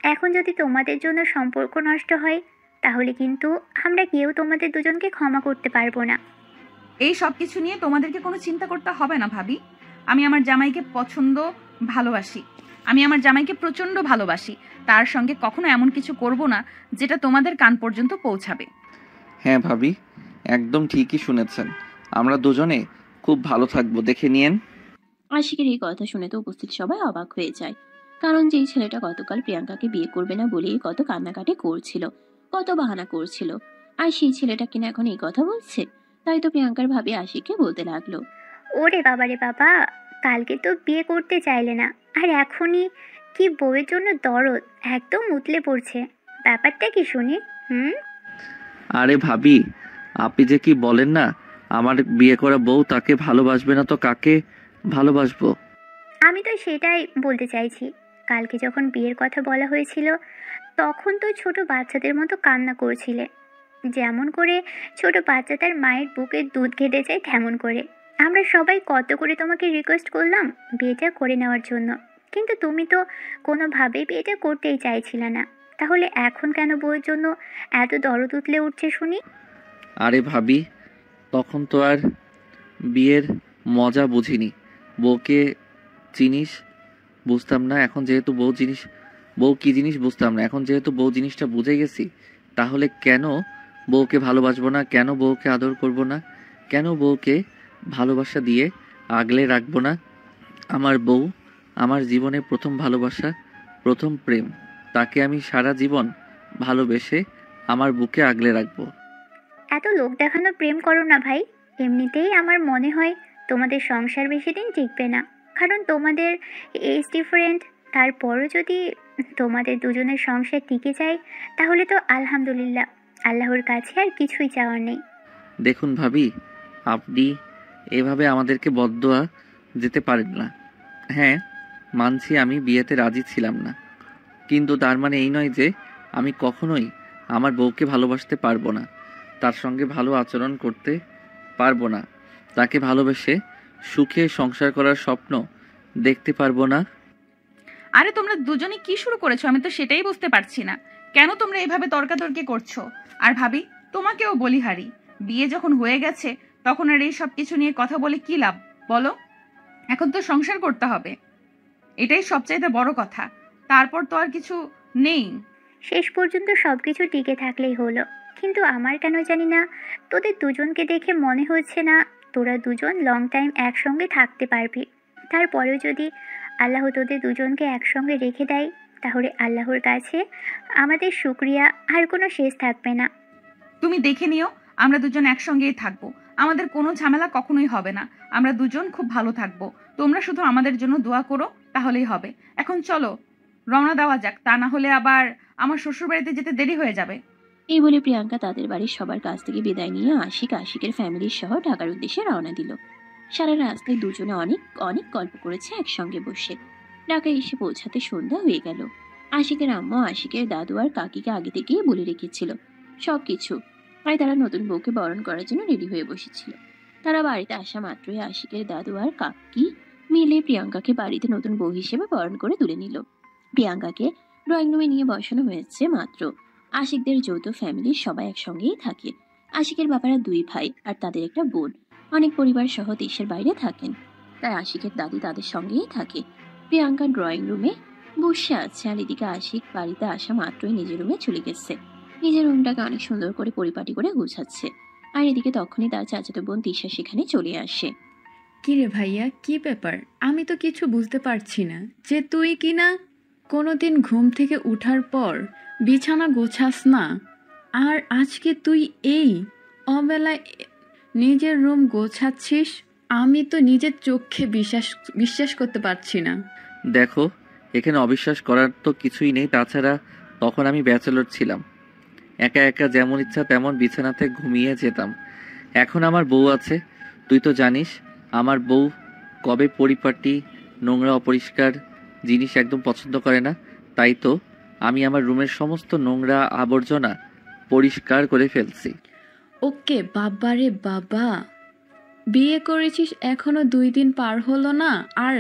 এখন যদি তোমাদের জন্য সম্পর্ক নষ্ট হয়, তাহলে কিন্তু আমরা কেউ তোমাদের দুজনকে ক্ষমা করতে পারবো না। এই সব কিছু নিয়ে তোমাদেরকে কোনো চিন্তা করতে হবে না ভাবি। আমি আমার জামাইকে ভালোবাসি। আমি আমার জামাইকে প্রচন্ড ভালোবাসি। তার সঙ্গে কখনো এমন কিছু করব না যেটা তোমাদের কান পর্যন্ত পৌঁছাবে। হ্যাঁ ভাবি, একদম ঠিকই শুনেছেন, আমরা দুজনে খুব ভালো থাকবো, দেখে নিয়েন। আশিকের এই কথা শুনে তো উপস্থিত সবাই অবাক হয়ে যায়। কারণ যেই ছেলেটা গতকাল প্রিয়াঙ্কাকে বিয়ে করবে না বলেই কত কান্নাকাটি করছিল, কত বাহানা করছিল, আর সেই ছেলেটা কিনা এখন এই কথা বলছে। তাই তো প্রিয়াঙ্কার ভাবি আশিককে বলতে লাগলো, ওরে বাবা রে বাবা, কালকে তো বিয়ে করতে চাইলে না, আর এখনই কি বউয়ের জন্য দরদ, একদম উতলে পড়ছে। ব্যাপারটা কি শুনি? আরে ভাবি, আপনি যে কি বলেন না, আমার বিয়ে করা বউ তাকে ভালোবাসবে না তো কাকে ভালোবাসবো? আমি তো সেটাই বলতে চাইছি। কালকে যখন বিয়ের কথা বলা হয়েছিল, তখন তো ছোট বাচ্চাদের মতো কান্না করছিলে, যেমন করে ছোট বাচ্চা তার মায়ের বুকে দুধ খেতে চায় তেমন করে। আমরা সবাই কত করে তোমাকে রিকোয়েস্ট করলাম বিয়েটা করে নেওয়ার জন্য, কিন্তু তুমি তো কোনোভাবেই বিয়েটা করতেই চাইছিলে না। তাহলে এখন কেন বউয়ের জন্য এত দরদ উতলে উঠছে শুনি? আরে ভাবি, তখন তো আর বিয়ের মজা বুঝিনি, বউকে জিনিস বুঝতাম না। এখন যেহেতু বউ কি জিনিস বুঝতাম না, এখন যেহেতু বউ জিনিসটা বুঝে গেছি, তাহলে কেন বউকে ভালোবাসবো না, কেন বউকে আদর করব না, কেন বউকে ভালোবাসা দিয়ে আগলে রাখবো না? আমার বউ, আমার জীবনে প্রথম ভালোবাসা, প্রথম প্রেম, তাকে আমি সারা জীবন ভালোবেসে আমার বুকে আগলে রাখবো। এত লোক দেখানো প্রেম করো না ভাই। এমনিতেই আমার মনে হয় তোমাদের সংসার বেশি দিন টিকবে না, কারণ তোমাদের এজ ডিফারেন্ট। তারপরও যদি তোমাদের দুজনের সংসার টিকে যায় তাহলে তো আলহামদুলিল্লাহ, আল্লাহর কাছে আর কিছুই চাওয়ার নেই। দেখুন ভাবি, আপনি এভাবে আমাদেরকে বদদোয়া যেতে পারেন না। হ্যাঁ, মানছি আমি বিয়েতে রাজি ছিলাম না, কিন্তু তার মানে এই নয় যে আমি কখনোই আমার বউকে ভালোবাসতে পারবো না, তার সঙ্গে ভালো আচরণ করতে পারবো না, তাকে ভালোবেসে সুখে সংসার করার স্বপ্ন দেখতে পারবো না। আরে তোমরা দুজনে কি শুরু করেছো আমি তো সেটাই বুঝতে পারছি না। কেন তোমরা এভাবে তর্কাতর্কি করছো? আর ভাবি, তোমাকেও বলি হারি, বিয়ে যখন হয়ে গেছে তখন আর এই সব কিছু নিয়ে কথা বলে কি লাভ বলো? এখন তো সংসার করতে হবে, এটাই সবচাইতে বড় কথা। তারপর তো আর কিছু নেই। শেষ পর্যন্ত সব কিছু টিকে থাকলেই হলো। কিন্তু আমার কেন জানি না তোদের দুজনকে দেখে মনে হচ্ছে না তোরা দুজন লং টাইম একসঙ্গে থাকতে পারবি। তারপরেও যদি আল্লাহ তোদের দুজনকে একসঙ্গে রেখে দেয় তাহলে আল্লাহর কাছে আমাদের শুকরিয়া আর কোনো শেষ থাকবে না। তুমি দেখে নিও, আমরা দুজন একসঙ্গেই থাকবো, আমাদের কোনো ঝামেলা কখনোই হবে না, আমরা দুজন খুব ভালো থাকবো। তোমরা শুধু আমাদের জন্য দোয়া করো, তাহলেই হবে। এখন চলো রওনা দেওয়া যাক, তা না হলে আবার আমার শ্বশুরবাড়িতে যেতে দেরি হয়ে যাবে। এই বলে প্রিয়াঙ্কা তাদের বাড়ির সবার কাছ থেকে বিদায় নিয়ে আশিকের ফ্যামিলির সহ ঢাকার উদ্দেশ্যে রওনা দিল। সারা রাস্তায় দুজনে অনেক অনেক গল্প করেছে একসঙ্গে বসে। ঢাকায় এসে পৌঁছাতে সন্ধ্যা হয়ে গেল। আশিকের আম্মা আশিকের দাদু আর কাকিকে আগে থেকেই বলে রেখেছিল সবকিছু, তাই তারা নতুন বউকে বরণ করার জন্য রেডি হয়ে বসেছিল। তারা বাড়িতে আসা মাত্রই আশিকের দাদু আর কাকি মিলে প্রিয়াঙ্কাকে বাড়িতে নতুন বউ হিসেবে বরণ করে তুলে নিল। প্রিয়াঙ্কাকে ড্রয়িং রুমে নিয়ে বসানো হয়েছে মাত্র। আশিকদের যৌথ ফ্যামিলির সবাই একসঙ্গেই থাকে। আশিকের বাবারা 2 ভাই আর তাদের একটা বোন অনেক পরিবার সহ দেশের বাইরে থাকেন, তাই আশিকের দাদু তাদের সঙ্গেই থাকে। প্রিয়াঙ্কা ড্রয়িং রুমে বসে আছে, আর এদিকে আশিক বাড়িতে আসা মাত্রই নিজের রুমে চলে গেছে। নিজের রুমটাকে অনেক সুন্দর করে পরিপাটি করে গুছাচ্ছে। আর এদিকে তখনই তার চাচাতো বোন তিশা সেখানে চলে আসে। কিরে ভাইয়া, কি ব্যাপার? আমি তো কিছু বুঝতে পারছি না যে তুই কিনা কোনোদিন ঘুম থেকে উঠার পর বিছানা গোছাস না, আর আজকে তুই এই অবেলায় নিজের রুম গোছাচ্ছিস। আমি তো নিজের চোখে বিশ্বাস করতে পারছি না। দেখো, এখানে অবিশ্বাস করার তো কিছুই নেই, তাছাড়া তখন আমি ব্যাচেলর ছিলাম, একা একা যেমন ইচ্ছা তেমন বিছানাতে ঘুমিয়ে যেতাম। এখন আমার বউ আছে, তুই তো জানিস আমার বউ কবে পরিপাটি, নোংরা অপরিষ্কার জিনিস একদম পছন্দ করে না। তাই তো আমি আমার রুমের সমস্ত নোংরা আবর্জনা পরিষ্কার করে ফেলছি। ওকে বাবারে বাবা, বিয়ে করেছিস এখনো 2 দিন পার হলো না, আর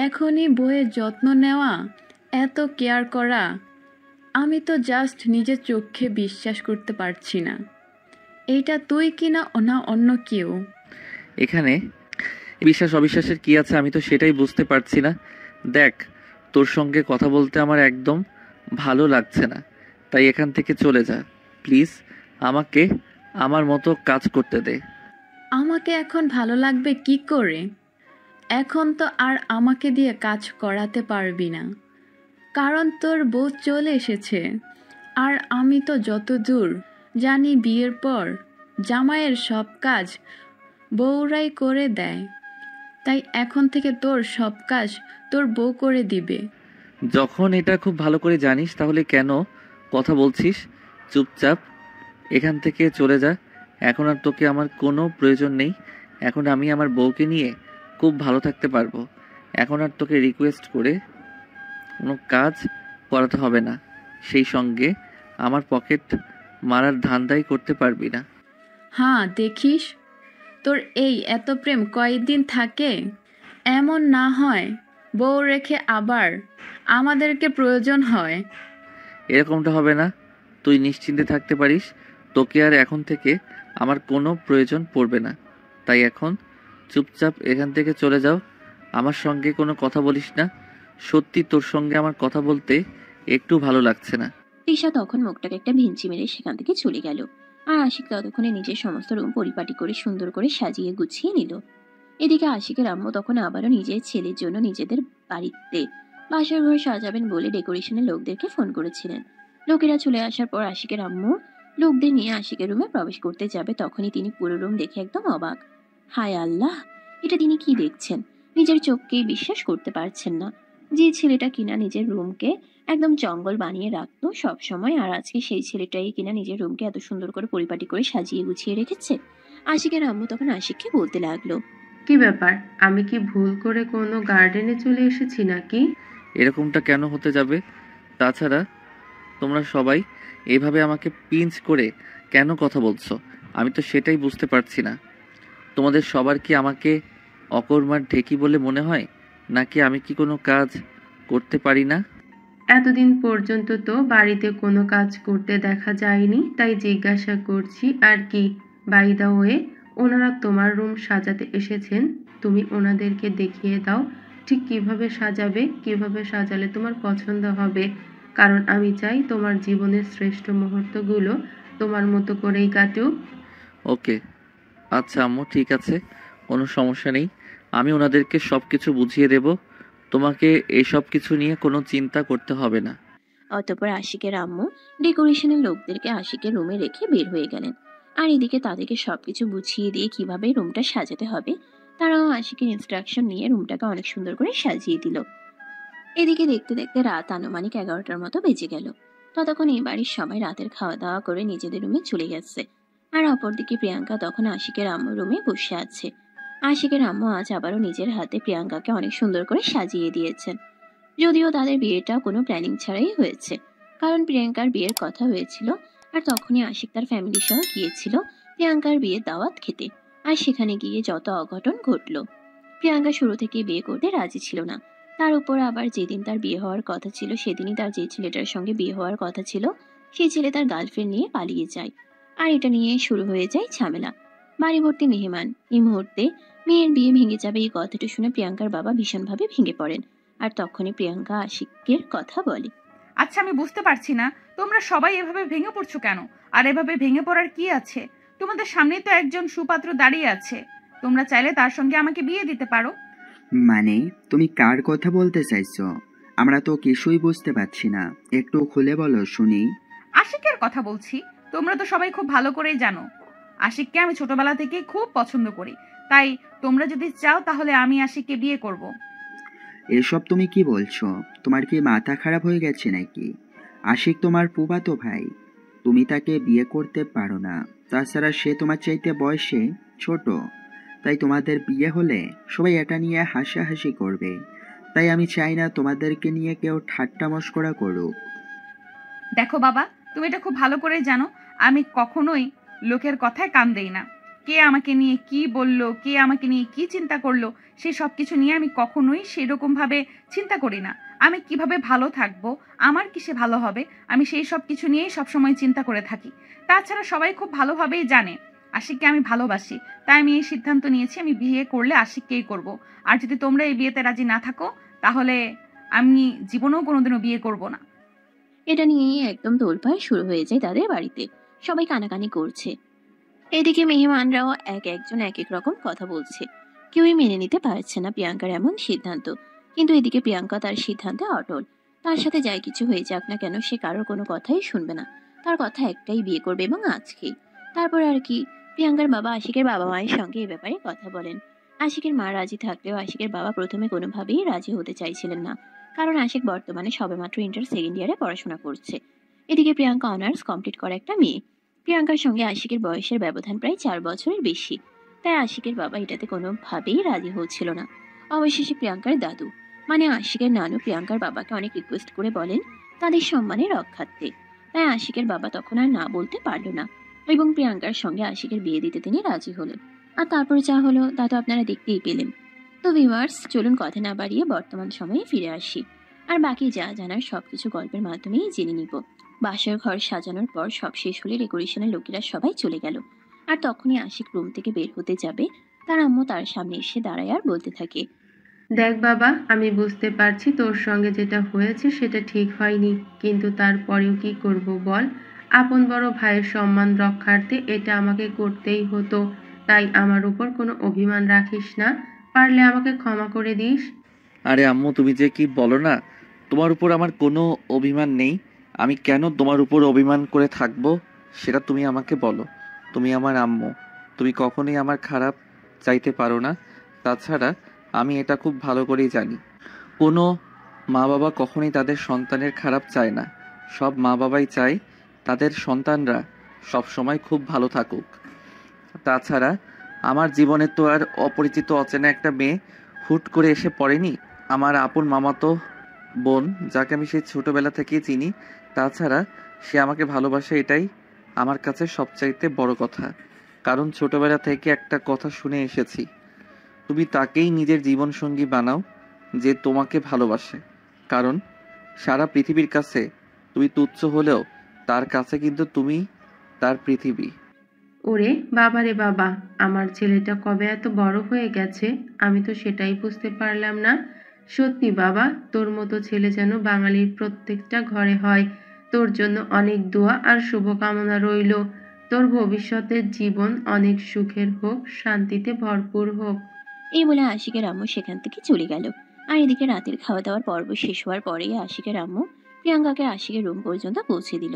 এখনই বউয়ের যত্ন নেওয়া, এত কেয়ার করা। আমি তো জাস্ট নিজের চোখে বিশ্বাস করতে পারছি না। এইটা তুই কিনা না অন্য কেউ? এখানে বিশ্বাস অবিশ্বাসের কি আছে আমি তো সেটাই বুঝতে পারছি না। দেখ, তোর সঙ্গে কথা বলতে আমার একদম ভালো লাগছে না, তাই এখান থেকে চলে যা প্লিজ। আমাকে আমার মতো কাজ করতে দে। আমাকে এখন ভালো লাগবে কি করে? এখন তো আর আমাকে দিয়ে কাজ করাতে পারবি না, কারণ তোর বউ চলে এসেছে। আর আমি তো যতদূর জানি বিয়ের পর জামাইয়ের সব কাজ বউরাই করে দেয়, তাই এখন থেকে তোর সব কাজ তোর বউ করে দিবে। যখন এটা খুব ভালো করে জানিস তাহলে কেন কথা বলছিস? চুপচাপ এখান থেকে চলে যা। এখন আর তোকে আমার কোনো প্রয়োজন নেই। এখন আমি আমার বউকে নিয়ে খুব ভালো থাকতে পারবো। এখন আর তোকে রিকোয়েস্ট করে কোনো কাজ করাতে হবে না, সেই সঙ্গে আমার পকেট মারার ধান্দাই করতে পারবি না। হ্যাঁ দেখিস, তোর এই এত প্রেম কয়েকদিন থাকে। এমন না হয় বউ রেখে আবার আমাদেরকে প্রয়োজন হয়। এরকমটা হবে না, তুই নিশ্চিন্তে থাকতে পারিস। তোকে আর এখন থেকে আমার কোনো প্রয়োজন পড়বে না, তাই এখন চুপচাপ এখান থেকে চলে যাও। আমার সঙ্গে কোনো কথা বলিস না। সত্যি তোর সঙ্গে আমার কথা বলতে একটু ভালো লাগছে না। তিশা তখন মুখটাকে একটা ভিঞ্চি মেরে সেখান থেকে চলে গেল। আর আশিক ততক্ষণে নিজের সমস্ত রুম পরিপাটি করে সুন্দর করে সাজিয়ে গুছিয়ে নিল। এদিকে আশিকের আম্মু তখন আবারও নিজের ছেলের জন্য নিজেদের বাড়িতে বাসার ঘর সাজাবেন বলে ডেকোরেশনের লোকদেরকে ফোন করেছিলেন। লোকেরা চলে আসার পর আশিকের আম্মু লোকদের নিয়ে আশিকের রুমে প্রবেশ করতে যাবে, তখনই তিনি পুরো রুম দেখে একদম অবাক। হায় আল্লাহ, এটা তিনি কি দেখছেন? নিজের চোখকে বিশ্বাস করতে পারছেন না। যে ছেলেটা কিনা নিজের রুমকে একদম জঙ্গল বানিয়ে রাখতো সব সময়, আর আজকে সেই ছেলেটাই কিনা নিজের রুমকে এত সুন্দর করে পরিপাটি করে সাজিয়ে গুছিয়ে রেখেছে। আশিকের আম্মু তখন আশিককে বলতে লাগলো, কি ব্যাপার, আমি কি ভুল করে কোনো গার্ডেনে চলে এসেছি নাকি? এরকমটা কেন হতে যাবে? তাছাড়া তোমরা সবাই এইভাবে আমাকে পিঞ্চ করে কেন কথা বলছো? আমি তো সেটাই বুঝতে পারছি না। তোমাদের সবার কি আমাকে অকর্মার ঢেকি বলে মনে হয়, নাকি আমি কি কোনো কাজ করতে পারি না? এতদিন পর্যন্ত তো বাড়িতে কোনো কাজ করতে দেখা যায়নি, তাই জিজ্ঞাসা করছি আর কি। বাই দা ওয়ে, ওনারা তোমার রুম সাজাতে এসেছেন, তুমি ওনাদেরকে দেখিয়ে দাও ঠিক কিভাবে সাজাবে, কিভাবে সাজালে তোমার পছন্দ হবে। কারণ আমি চাই তোমার জীবনের শ্রেষ্ঠ মুহূর্তগুলো তোমার মতো করেই কাটুক। ওকে, আচ্ছা আম্মু, ঠিক আছে, কোনো সমস্যা নেই। আমি ওনাদেরকে সব কিছু বুঝিয়ে দেব। তোমাকে এইসব কিছু নিয়ে কোনো চিন্তা করতে হবে না। অতঃপর আশিকের আম্মু ডেকোরেশনের লোকদেরকে আশিকের রুমে রেখে বের হয়ে গেলেন। আর এদিকে তাদেরকে সবকিছু বুঝিয়ে দিয়ে কিভাবে রুমটা সাজাতে হবে তারাও আশিকের ইনস্ট্রাকশন নিয়ে রুমটাকে অনেক সুন্দর করে সাজিয়ে দিল। এদিকে দেখতে দেখতে রাত আনুমানিক 11টার মতো বেজে গেল। ততক্ষণ এই বাড়ির সবাই রাতের খাওয়া দাওয়া করে নিজেদের রুমে চলে গেছে। আর অপরদিকে প্রিয়াঙ্কা তখন আশিকের আম্মুর রুমে বসে আছে। আশিকের আম্মু আজ আবারও নিজের হাতে প্রিয়াঙ্কাকে অনেক সুন্দর করে সাজিয়ে দিয়েছেন। যদিও তাদের বিয়েটা কোনো প্ল্যানিং ছাড়াই হয়েছে, কারণ প্রিয়াঙ্কার বিয়ের কথা হয়েছিল আর তখনই আশিক তার ফ্যামিলি সহ গিয়েছিল প্রিয়াঙ্কার বিয়ের দাওয়াত খেতে। আর সেখানে গিয়ে যত অঘটন ঘটলো। প্রিয়াঙ্কা শুরু থেকে বিয়ে করতে রাজি ছিল না, তার উপর আবার যেদিন তার বিয়ে হওয়ার কথা ছিল সেদিনই তার যে ছেলেটার সঙ্গে বিয়ে হওয়ার কথা ছিল সেই ছেলে তার গার্লফ্রেন্ড নিয়ে পালিয়ে যায়। আর এটা নিয়ে শুরু হয়ে যায় ঝামেলা। বাড়ি ভর্তি মেহমান। এই মুহূর্তে মেয়ের বিয়ে ভেঙে যাবে এই কথাটা শুনে প্রিয়াঙ্কার বাবা ভীষণভাবে ভেঙে পড়েন। আর তখনই প্রিয়াঙ্কা আশিকের কথা বলে, আচ্ছা, আমি বুঝতে পারছি না তোমরা সবাই এভাবে ভেঙে পড়ছো কেন? আর এভাবে ভেঙে পড়ার কি আছে? তোমাদের সামনেই তো একজন সুপাত্র দাঁড়িয়ে আছে, তোমরা চাইলে তার সঙ্গে আমাকে বিয়ে দিতে পারো। মানে তুমি কার কথা বলতে চাইছো? আমরা তো কিছুই বুঝতে পারছি না, একটু খুলে বলো শুনি। আশিকের কথা বলছি। তোমরা তো সবাই খুব ভালো করেই জানো আশিককে আমি ছোটবেলা থেকেই খুব পছন্দ করি, তাই তোমরা যদি চাও তাহলে আমি আশিককে বিয়ে করব। এসব তুমি কি বলছো? তোমার কি মাথা খারাপ হয়ে গেছে নাকি? আশিক তোমার ফুফাতো ভাই, তুমি তাকে বিয়ে করতে পারো না। তাছাড়া সে তোমার চাইতে বয়সে ছোট, তাই তোমাদের বিয়ে হলে সবাই এটা নিয়ে হাসাহাসি করবে। তাই আমি চাই না তোমাদেরকে নিয়ে কেউ ঠাট্টা মশকরা করুক। দেখো বাবা, তুমি এটা খুব ভালো করে জানো আমি কখনোই লোকের কথায় কান দেই না। কে আমাকে নিয়ে কি বললো, কে আমাকে নিয়ে কি চিন্তা করলো, সে সব কিছু নিয়ে আমি কখনোই সেরকম ভাবে চিন্তা করি না। আমি কিভাবে ভালো থাকবো, আমার কিসে ভালো হবে, আমি সেই সব কিছু নিয়েই সবসময় চিন্তা করে থাকি। তাছাড়া সবাই খুব ভালোভাবেই জানে আশিককে আমি ভালোবাসি, তাই আমি এই সিদ্ধান্ত নিয়েছি আমি বিয়ে করলে আশিককেই করব। আর যদি তোমরা এই বিয়েতে রাজি না থাকো তাহলে আমি জীবনেও কোনোদিনও বিয়ে করব না। এটা নিয়েই একদম তোলপাড় শুরু হয়ে যায় তাদের বাড়িতে। সবাই কানাকানি করছে। এদিকে মেহমানরাও একজন এক এক রকম কথা বলছে। কেউই মেনে নিতে পারছে না প্রিয়াঙ্কার এমন সিদ্ধান্ত। কিন্তু এদিকে প্রিয়াঙ্কা তার সিদ্ধান্তে অটল। তার সাথে যাই কিছু হয়ে যাক না কেন সে কারোর কোনো কথাই শুনবে না। তার কথা একটাই, বিয়ে করবে এবং আজকেই। তারপর আর কি, প্রিয়াঙ্কার বাবা আশিকের বাবা মায়ের সঙ্গে এ ব্যাপারে কথা বলেন। আশিকের মা রাজি থাকলেও আশিকের বাবা প্রথমে কোনোভাবেই রাজি হতে চাইছিলেন না, কারণ আশিক বর্তমানে সবেমাত্র ইন্টার সেকেন্ড ইয়ারে পড়াশোনা করছে। এদিকে প্রিয়াঙ্কা অনার্স কমপ্লিট করা একটা মেয়ে। প্রিয়াঙ্কার সঙ্গে আশিকের বয়সের ব্যবধান প্রায় 4 বছরের বেশি, তাই আশিকের বাবা এটাতে কোনোভাবেই রাজি হচ্ছিল না। অবশেষে প্রিয়াঙ্কার দাদু মানে আশিকের নানু প্রিয়াঙ্কার বাবাকে অনেক রিকোয়েস্ট করে বলেন তাদের সম্মানের রক্ষার্থে। তাই আশিকের বাবা তখন আর না বলতে পারলো না এবং প্রিয়াঙ্কার সঙ্গে আশিকের বিয়ে দিতে তিনি রাজি হলেন। আর তারপরে যা হলো তা তো আপনারা দেখতেই পেলেন। তো ভিউয়ার্স, চলুন কথা না বাড়িয়ে বর্তমান সময়ে ফিরে আসি আর বাকি যা জানার সবকিছু গল্পের মাধ্যমেই জেনে নিব। বাসার ঘর সাজানোর পর সব শেষ হলে ডেকোরেশনের লোকেরা সবাই চলে গেল। আর তখনই আশিক রুম থেকে বের হতে যাবে, তার আম্মু তার সামনে এসে দাঁড়ায় আর বলতে থাকে, দেখ বাবা, আমি বুঝতে পারছি তোর সঙ্গে যেটা হয়েছে সেটা ঠিক হয়নি, কিন্তু তারপরেও কি করব বল। আপন বড় ভাইয়ের সম্মান রক্ষার্থে এটা আমাকে করতেই হতো। তাই আমার উপর কোনো অভিমান রাখিস না, পারলে আমাকে ক্ষমা করে দিস। আরে আম্মু, তুমি যে কি বলো না, তোমার উপর আমার কোনো অভিমান নেই। আমি কেন তোমার উপর অভিমান করে থাকবো সেটা তুমি আমাকে বলো। তুমি আমার আম্মু, তুমি কখনোই আমার খারাপ চাইতে পারো না। তাছাড়া আমি এটা খুব ভালো করেই জানি, কোনো মা বাবা কখনোই তাদের সন্তানের খারাপ চায় না। সব মা বাবাই চায় তাদের সন্তানরা সবসময় খুব ভালো থাকুক। তাছাড়া আমার জীবনে তো আর অপরিচিত অচেনা একটা মেয়ে হুট করে এসে পড়েনি। আমার আপন মামাতো বোন, যাকে আমি সেই ছোটবেলা থেকেই চিনি। তাছাড়া সে আমাকে ভালোবাসে, এটাই আমার কাছে সবচাইতে বড় কথা। কারণ ছোটবেলা থেকে একটা কথা শুনে এসেছি, তুমি তাকেই নিজের জীবনসঙ্গী বানাও যে তোমাকে ভালোবাসে। কারণ সারা পৃথিবীর কাছে তুমি তুচ্ছ হলেও তার কাছে কিন্তু তুমি তার পৃথিবী। ওরে বাবা রে বাবা, আমার ছেলেটা কবে এত বড় হয়ে গেছে, আমি তো সেটাই বুঝতে পারলাম না। সত্যি বাবা, তোর মতো ছেলে যেন বাঙালির প্রত্যেকটা ঘরে হয়। তোর জন্য অনেক দোয়া আর শুভকামনা রইল। তোর ভবিষ্যতের জীবন অনেক সুখের হোক, শান্তিতে ভরপুর হোক। এই বলে আশিকের আম্মু সেখান থেকে চলে গেল। আর এদিকে রাতের খাওয়া দাওয়ার পর্ব শেষ হওয়ার পরেই আশিকের আম্মু প্রিয়াঙ্কাকে আশিকের রুম পর্যন্ত পৌঁছে দিল,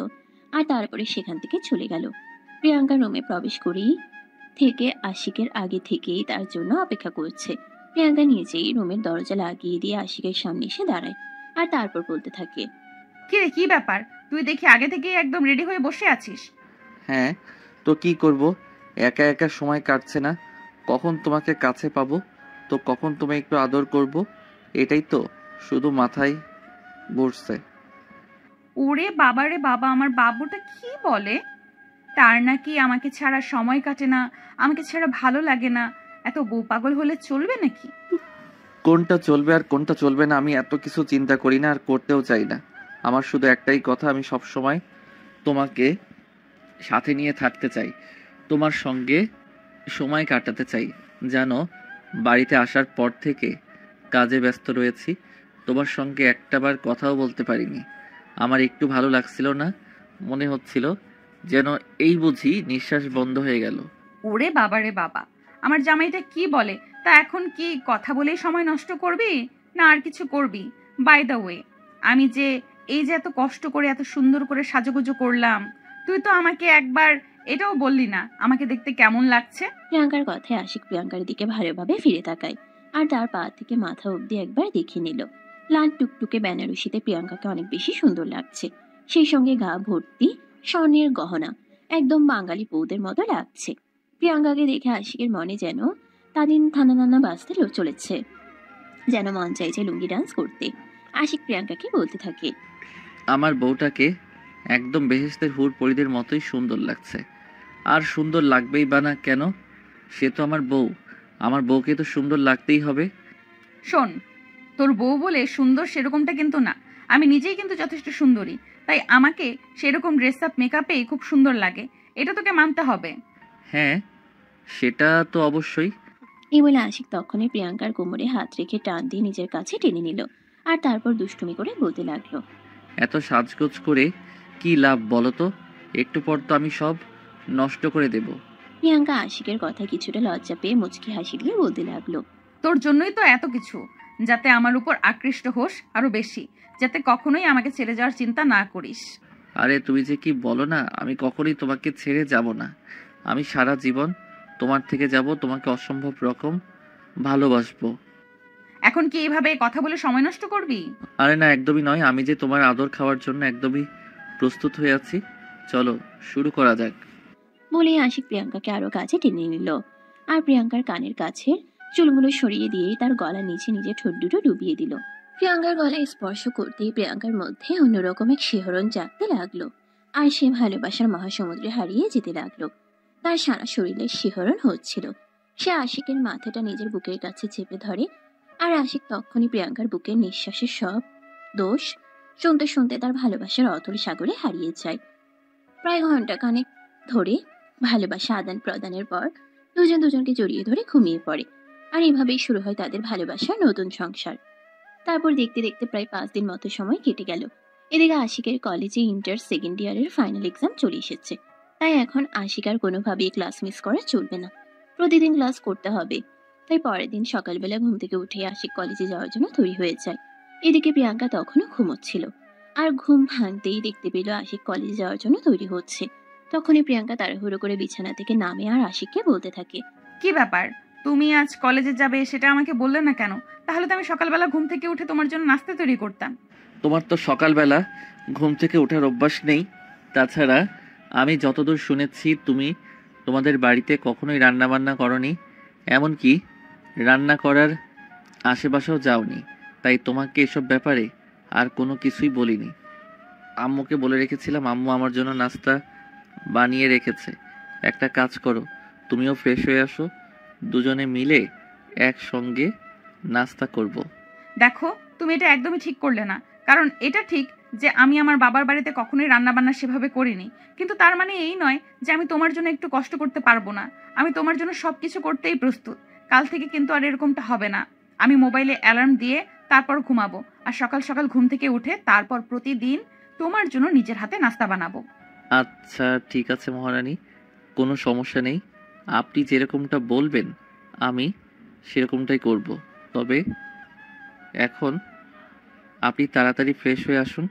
আর তারপরে সেখান থেকে চলে গেল। প্রিয়াঙ্কা রুমে প্রবেশ করেই থেকে আশিকের আগে থেকেই তার জন্য অপেক্ষা করছে। প্রিয়াঙ্কা নিজেই রুমের দরজা লাগিয়ে দিয়ে আশিকের সামনে এসে দাঁড়ায়, আর তারপর বলতে থাকে, কি রে, কি ব্যাপার? তুই দেখি আগে থেকে একদম রেডি হয়ে বসে আছিস। হ্যাঁ, তো কি করব, একা একা সময় কাটছে না। কখন তোমাকে কাছে পাবো, তো কখন তোমায় একটু আদর করব, এটাই তো শুধু মাথায় ঘুরছে। ওরে বাবা রে বাবা, আমার বাবুটা কি বলে? তার নাকি আমাকে ছাড়া সময় কাটে না, আমাকে ছাড়া ভালো লাগে না। এত বউ পাগল হলে চলবে নাকি? কোনটা চলবে আর কোনটা চলবে না আমি এত কিছু চিন্তা করি না, আর করতেও চাই না। আমার শুধু একটাই কথা, আমি সব সময় তোমাকে সাথে নিয়ে থাকতে চাই, তোমার সঙ্গে সময় কাটাতে চাই। জানো, বাড়িতে আসার পর থেকে কাজে ব্যস্ত রয়েছি, তোমার সঙ্গে একটাবার কথাও বলতে পারিনি। আমার একটু ভালো লাগছিল না, মনে হচ্ছিল যেন এই বুঝি নিঃশ্বাস বন্ধ হয়ে গেল। ওরে বাবা রে বাবা, আমার জামাইটা কি বলে? তা এখন কি কথা বলেই সময় নষ্ট করবি, না আর কিছু করবি? বাই দ্য ওয়ে, আমি যে এই যে এত কষ্ট করে এত সুন্দর করে সাজুগুজু করলাম, তুই তো আমাকে একবার এটাও বললি না আমাকে দেখতে কেমন লাগছে। প্রিয়াঙ্কার কথায় আশিক প্রিয়াঙ্কার দিকে ভালোভাবে ফিরে তাকায়, আর তার পা থেকে মাথা অব্দি একবার দেখে নিল। লাল টুকটুকে বেনারসিতে প্রিয়াঙ্কাকে অনেক বেশি সুন্দর লাগছে, সেই সঙ্গে গা ভর্তি স্বর্ণের গহনা, একদম বাঙালি বউদের মতো লাগছে। প্রিয়াঙ্কাকে দেখে আশিকের মনে যেন তাদিন থানা নানা বাজতে চলেছে, যেন মন চাইছে লুঙ্গি ডান্স করতে। আশিক প্রিয়াঙ্কাকে বলতে থাকে, আমার বউটাকে একদম বেহেশতের হুর পরিদের মতোই সুন্দর লাগছে। আর সুন্দর লাগবেই বা না কেন, সে তো আমার বউ, আমার বউকে তো সুন্দর লাগতেই হবে। শোন, তোর বউ বলে সুন্দর সেরকমটা কিন্তু না, আমি নিজেই কিন্তু যথেষ্ট সুন্দরী, তাই আমাকে সেরকম ড্রেস আপ মেকআপেই খুব সুন্দর লাগে, এটা তোকে মানতে হবে। হ্যাঁ, সেটা তো অবশ্যই। এই বলে আশিক তখনই প্রিয়াঙ্কার কোমরে হাত রেখে টান দিয়ে নিজের কাছে টেনে নিল, আর তারপর দুষ্টুমি করে বলতে লাগলো, এত সাজগোজ করে কি লাভ বলো তো, একটু পর তো আমি সব নষ্ট করে দেব। প্রিয়াঙ্কা আশিকের কথা কিছুটা লজ্জা পেয়ে মুচকি হাসি দিয়ে বলতে লাগলো, তোর জন্যই তো এত কিছু, যাতে আমার উপর আকৃষ্ট হোস আরো বেশি, যাতে কখনোই আমাকে ছেড়ে যাওয়ার চিন্তা না করিস। আরে তুমি যে কি বলো না, আমি কখনোই তোমাকে ছেড়ে যাব না। আমি সারা জীবন তোমার থেকে যাব, তোমাকে অসম্ভব রকম ভালোবাসবো। এখন কি এইভাবে কথা বলে সময় নষ্ট করবি? আরে না, একদমই নয়, আমি যে তোমার আদর খাওয়ার জন্য একদমই প্রস্তুত হয়ে আছি। চলো শুরু করা যাক। বলেই আশিক প্রিয়াঙ্কাকে আরো কাছে টেনে নিল, আর প্রিয়াঙ্কার কানের কাছে চুলগুলো সরিয়ে দিয়ে তার গলার নিচে নিজের ঠোঁট দুটো ডুবিয়ে দিল। প্রিয়াঙ্কার গলায় স্পর্শ করতেই প্রিয়াঙ্কার মধ্যে অন্যরকম এক শিহরণ জাগতে লাগলো, আর সে ভালোবাসার মহাসমুদ্রে হারিয়ে যেতে লাগলো। তার সারা শরীরে শিহরণ হচ্ছিল। সে আশিকের মাথাটা নিজের বুকের কাছে চেপে ধরে, আর আশিক তখনই প্রিয়াঙ্কার বুকের নিঃশ্বাসের সব দোষ শুনতে শুনতে তার ভালোবাসার অতল সাগরে হারিয়ে যায়। প্রায় ঘন্টাখানেক ধরে ভালোবাসা আদান প্রদানের পর দুজন দুজনকে জড়িয়ে ধরে ঘুমিয়ে পড়ে, আর এভাবেই শুরু হয় তাদের ভালোবাসার নতুন সংসার। তারপর দেখতে দেখতে প্রায় 5 দিন মতো সময় কেটে গেল। এদিকে আশিকের কলেজে ইন্টার সেকেন্ড ইয়ারের ফাইনাল এক্সাম চলে এসেছে, তাই এখন আশিক আর কোনোভাবেই ক্লাস মিস করা চলবে না, প্রতিদিন ক্লাস করতে হবে। তাই পরের দিন সকালবেলা ঘুম থেকে উঠে আশিক কলেজে যাওয়ার জন্য তৈরি হয়ে যায়। এদিকে প্রিয়াঙ্কা তখনও ঘুমোচ্ছিল, আর ঘুম ভাঙতেই দেখতে পেল আশিক কলেজে যাওয়ার জন্য তৈরি হচ্ছে। তখনই প্রিয়াঙ্কা তাড়াহুড়ো করে বিছানা থেকে নামে আর আশিককে বলতে থাকে, কি ব্যাপার, তুমি আজ কলেজে যাবে সেটা আমাকে বললে না কেন? তাহলে তো আমি সকালবেলা ঘুম থেকে উঠে তোমার জন্য নাস্তা তৈরি করতাম। তোমার তো সকালবেলা ঘুম থেকে ওঠার অভ্যাস নেই। তাছাড়া আমি যতদূর শুনেছি তুমি তোমাদের বাড়িতে কখনোই রান্নাবান্না করনি, এমনকি রান্না করার আশেপাশেও যাওনি। তাই তোমাকে এসব ব্যাপারে আর কোনো কিছুই বলিনি। আম্মুকে বলে রেখেছিলাম, আম্মু আমার জন্য নাস্তা বানিয়ে রেখেছে। একটা কাজ করো, তুমিও ফ্রেশ হয়ে আসো, দুজনে মিলে একসঙ্গে নাস্তা করব। দেখো, তুমি এটা একদমই ঠিক করলে না। কারণ এটা ঠিক যে আমি আমার বাবার বাড়িতে কখনোই রান্নাবান্না সেভাবে করিনি, কিন্তু তার মানে এই নয় যে আমি তোমার জন্য একটু কষ্ট করতে পারবো না। আমি তোমার জন্য সবকিছু করতেই প্রস্তুত। কাল থেকে কিন্তু আর এরকমটা হবে না। আমি মোবাইলে অ্যালার্ম দিয়ে তারপর ঘুমাবো, আর সকাল সকাল ঘুম থেকে উঠে তারপর প্রতিদিন তোমার জন্য নিজের হাতে নাস্তা বানাবো। আচ্ছা ঠিক আছে মহারানী, কোনো সমস্যা নেই। আপনি যেরকমটা বলবেন আমি সেরকমটাই করব। তবে এখন আপনি তাড়াতাড়ি ফ্রেশ হয়ে আসুন,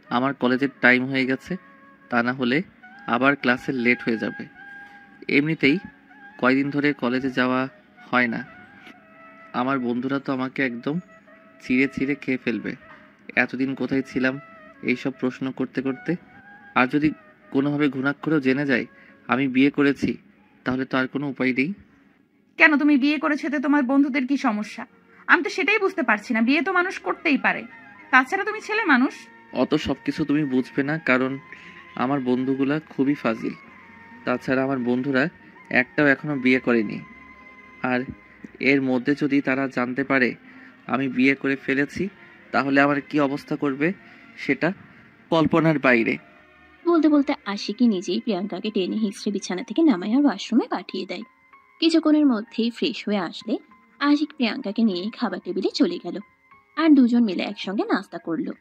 আমার কলেজের টাইম হয়ে গেছে, তা না হলে আবার ক্লাসে লেট হয়ে যাবে। এমনিতেই কয়দিন ধরে কলেজে যাওয়া হয় না। আমার বন্ধুরা তো আমাকে একদম চিড়ে চিড়ে খেয়ে ফেলবে। এতদিন কোথায় ছিলাম এইসব প্রশ্ন করতে করতে। আর যদি কোনোভাবে ঘুণাক্ষরেও জেনে যায় আমি বিয়ে করেছি, তাহলে তো আর কোনো উপায় নেই। কেন, তুমি বিয়ে করেছো এতে তোমার বন্ধুদের কি সমস্যা? আমি তো সেটাই বুঝতে পারছি না। বিয়ে তো মানুষ করতেই পারে, তাছাড়া তুমি ছেলে মানুষ। অত সব কিছু তুমি বুঝবে না, কারণ আমার বন্ধুগুলা খুবই ফাজিল। তাছাড়া আমার বন্ধুরা একটাও এখনো বিয়ে করেনি, আর এর মধ্যে যদি তারা জানতে পারে আমি বিয়ে করে ফেলেছি তাহলে আমার কি অবস্থা করবে সেটা কল্পনার বাইরে। বলতে বলতে আশিকই নিজেই প্রিয়াঙ্কাকে টেনে হিঁচড়ে বিছানা থেকে নামায় আর ওয়াশরুমে পাঠিয়ে দেয়। কিছুক্ষণের মধ্যেই ফ্রেশ হয়ে আসলে আশিক প্রিয়াঙ্কাকে নিয়ে খাবার টেবিলে চলে গেল, আর দুজন মিলে একসঙ্গে নাস্তা করলো।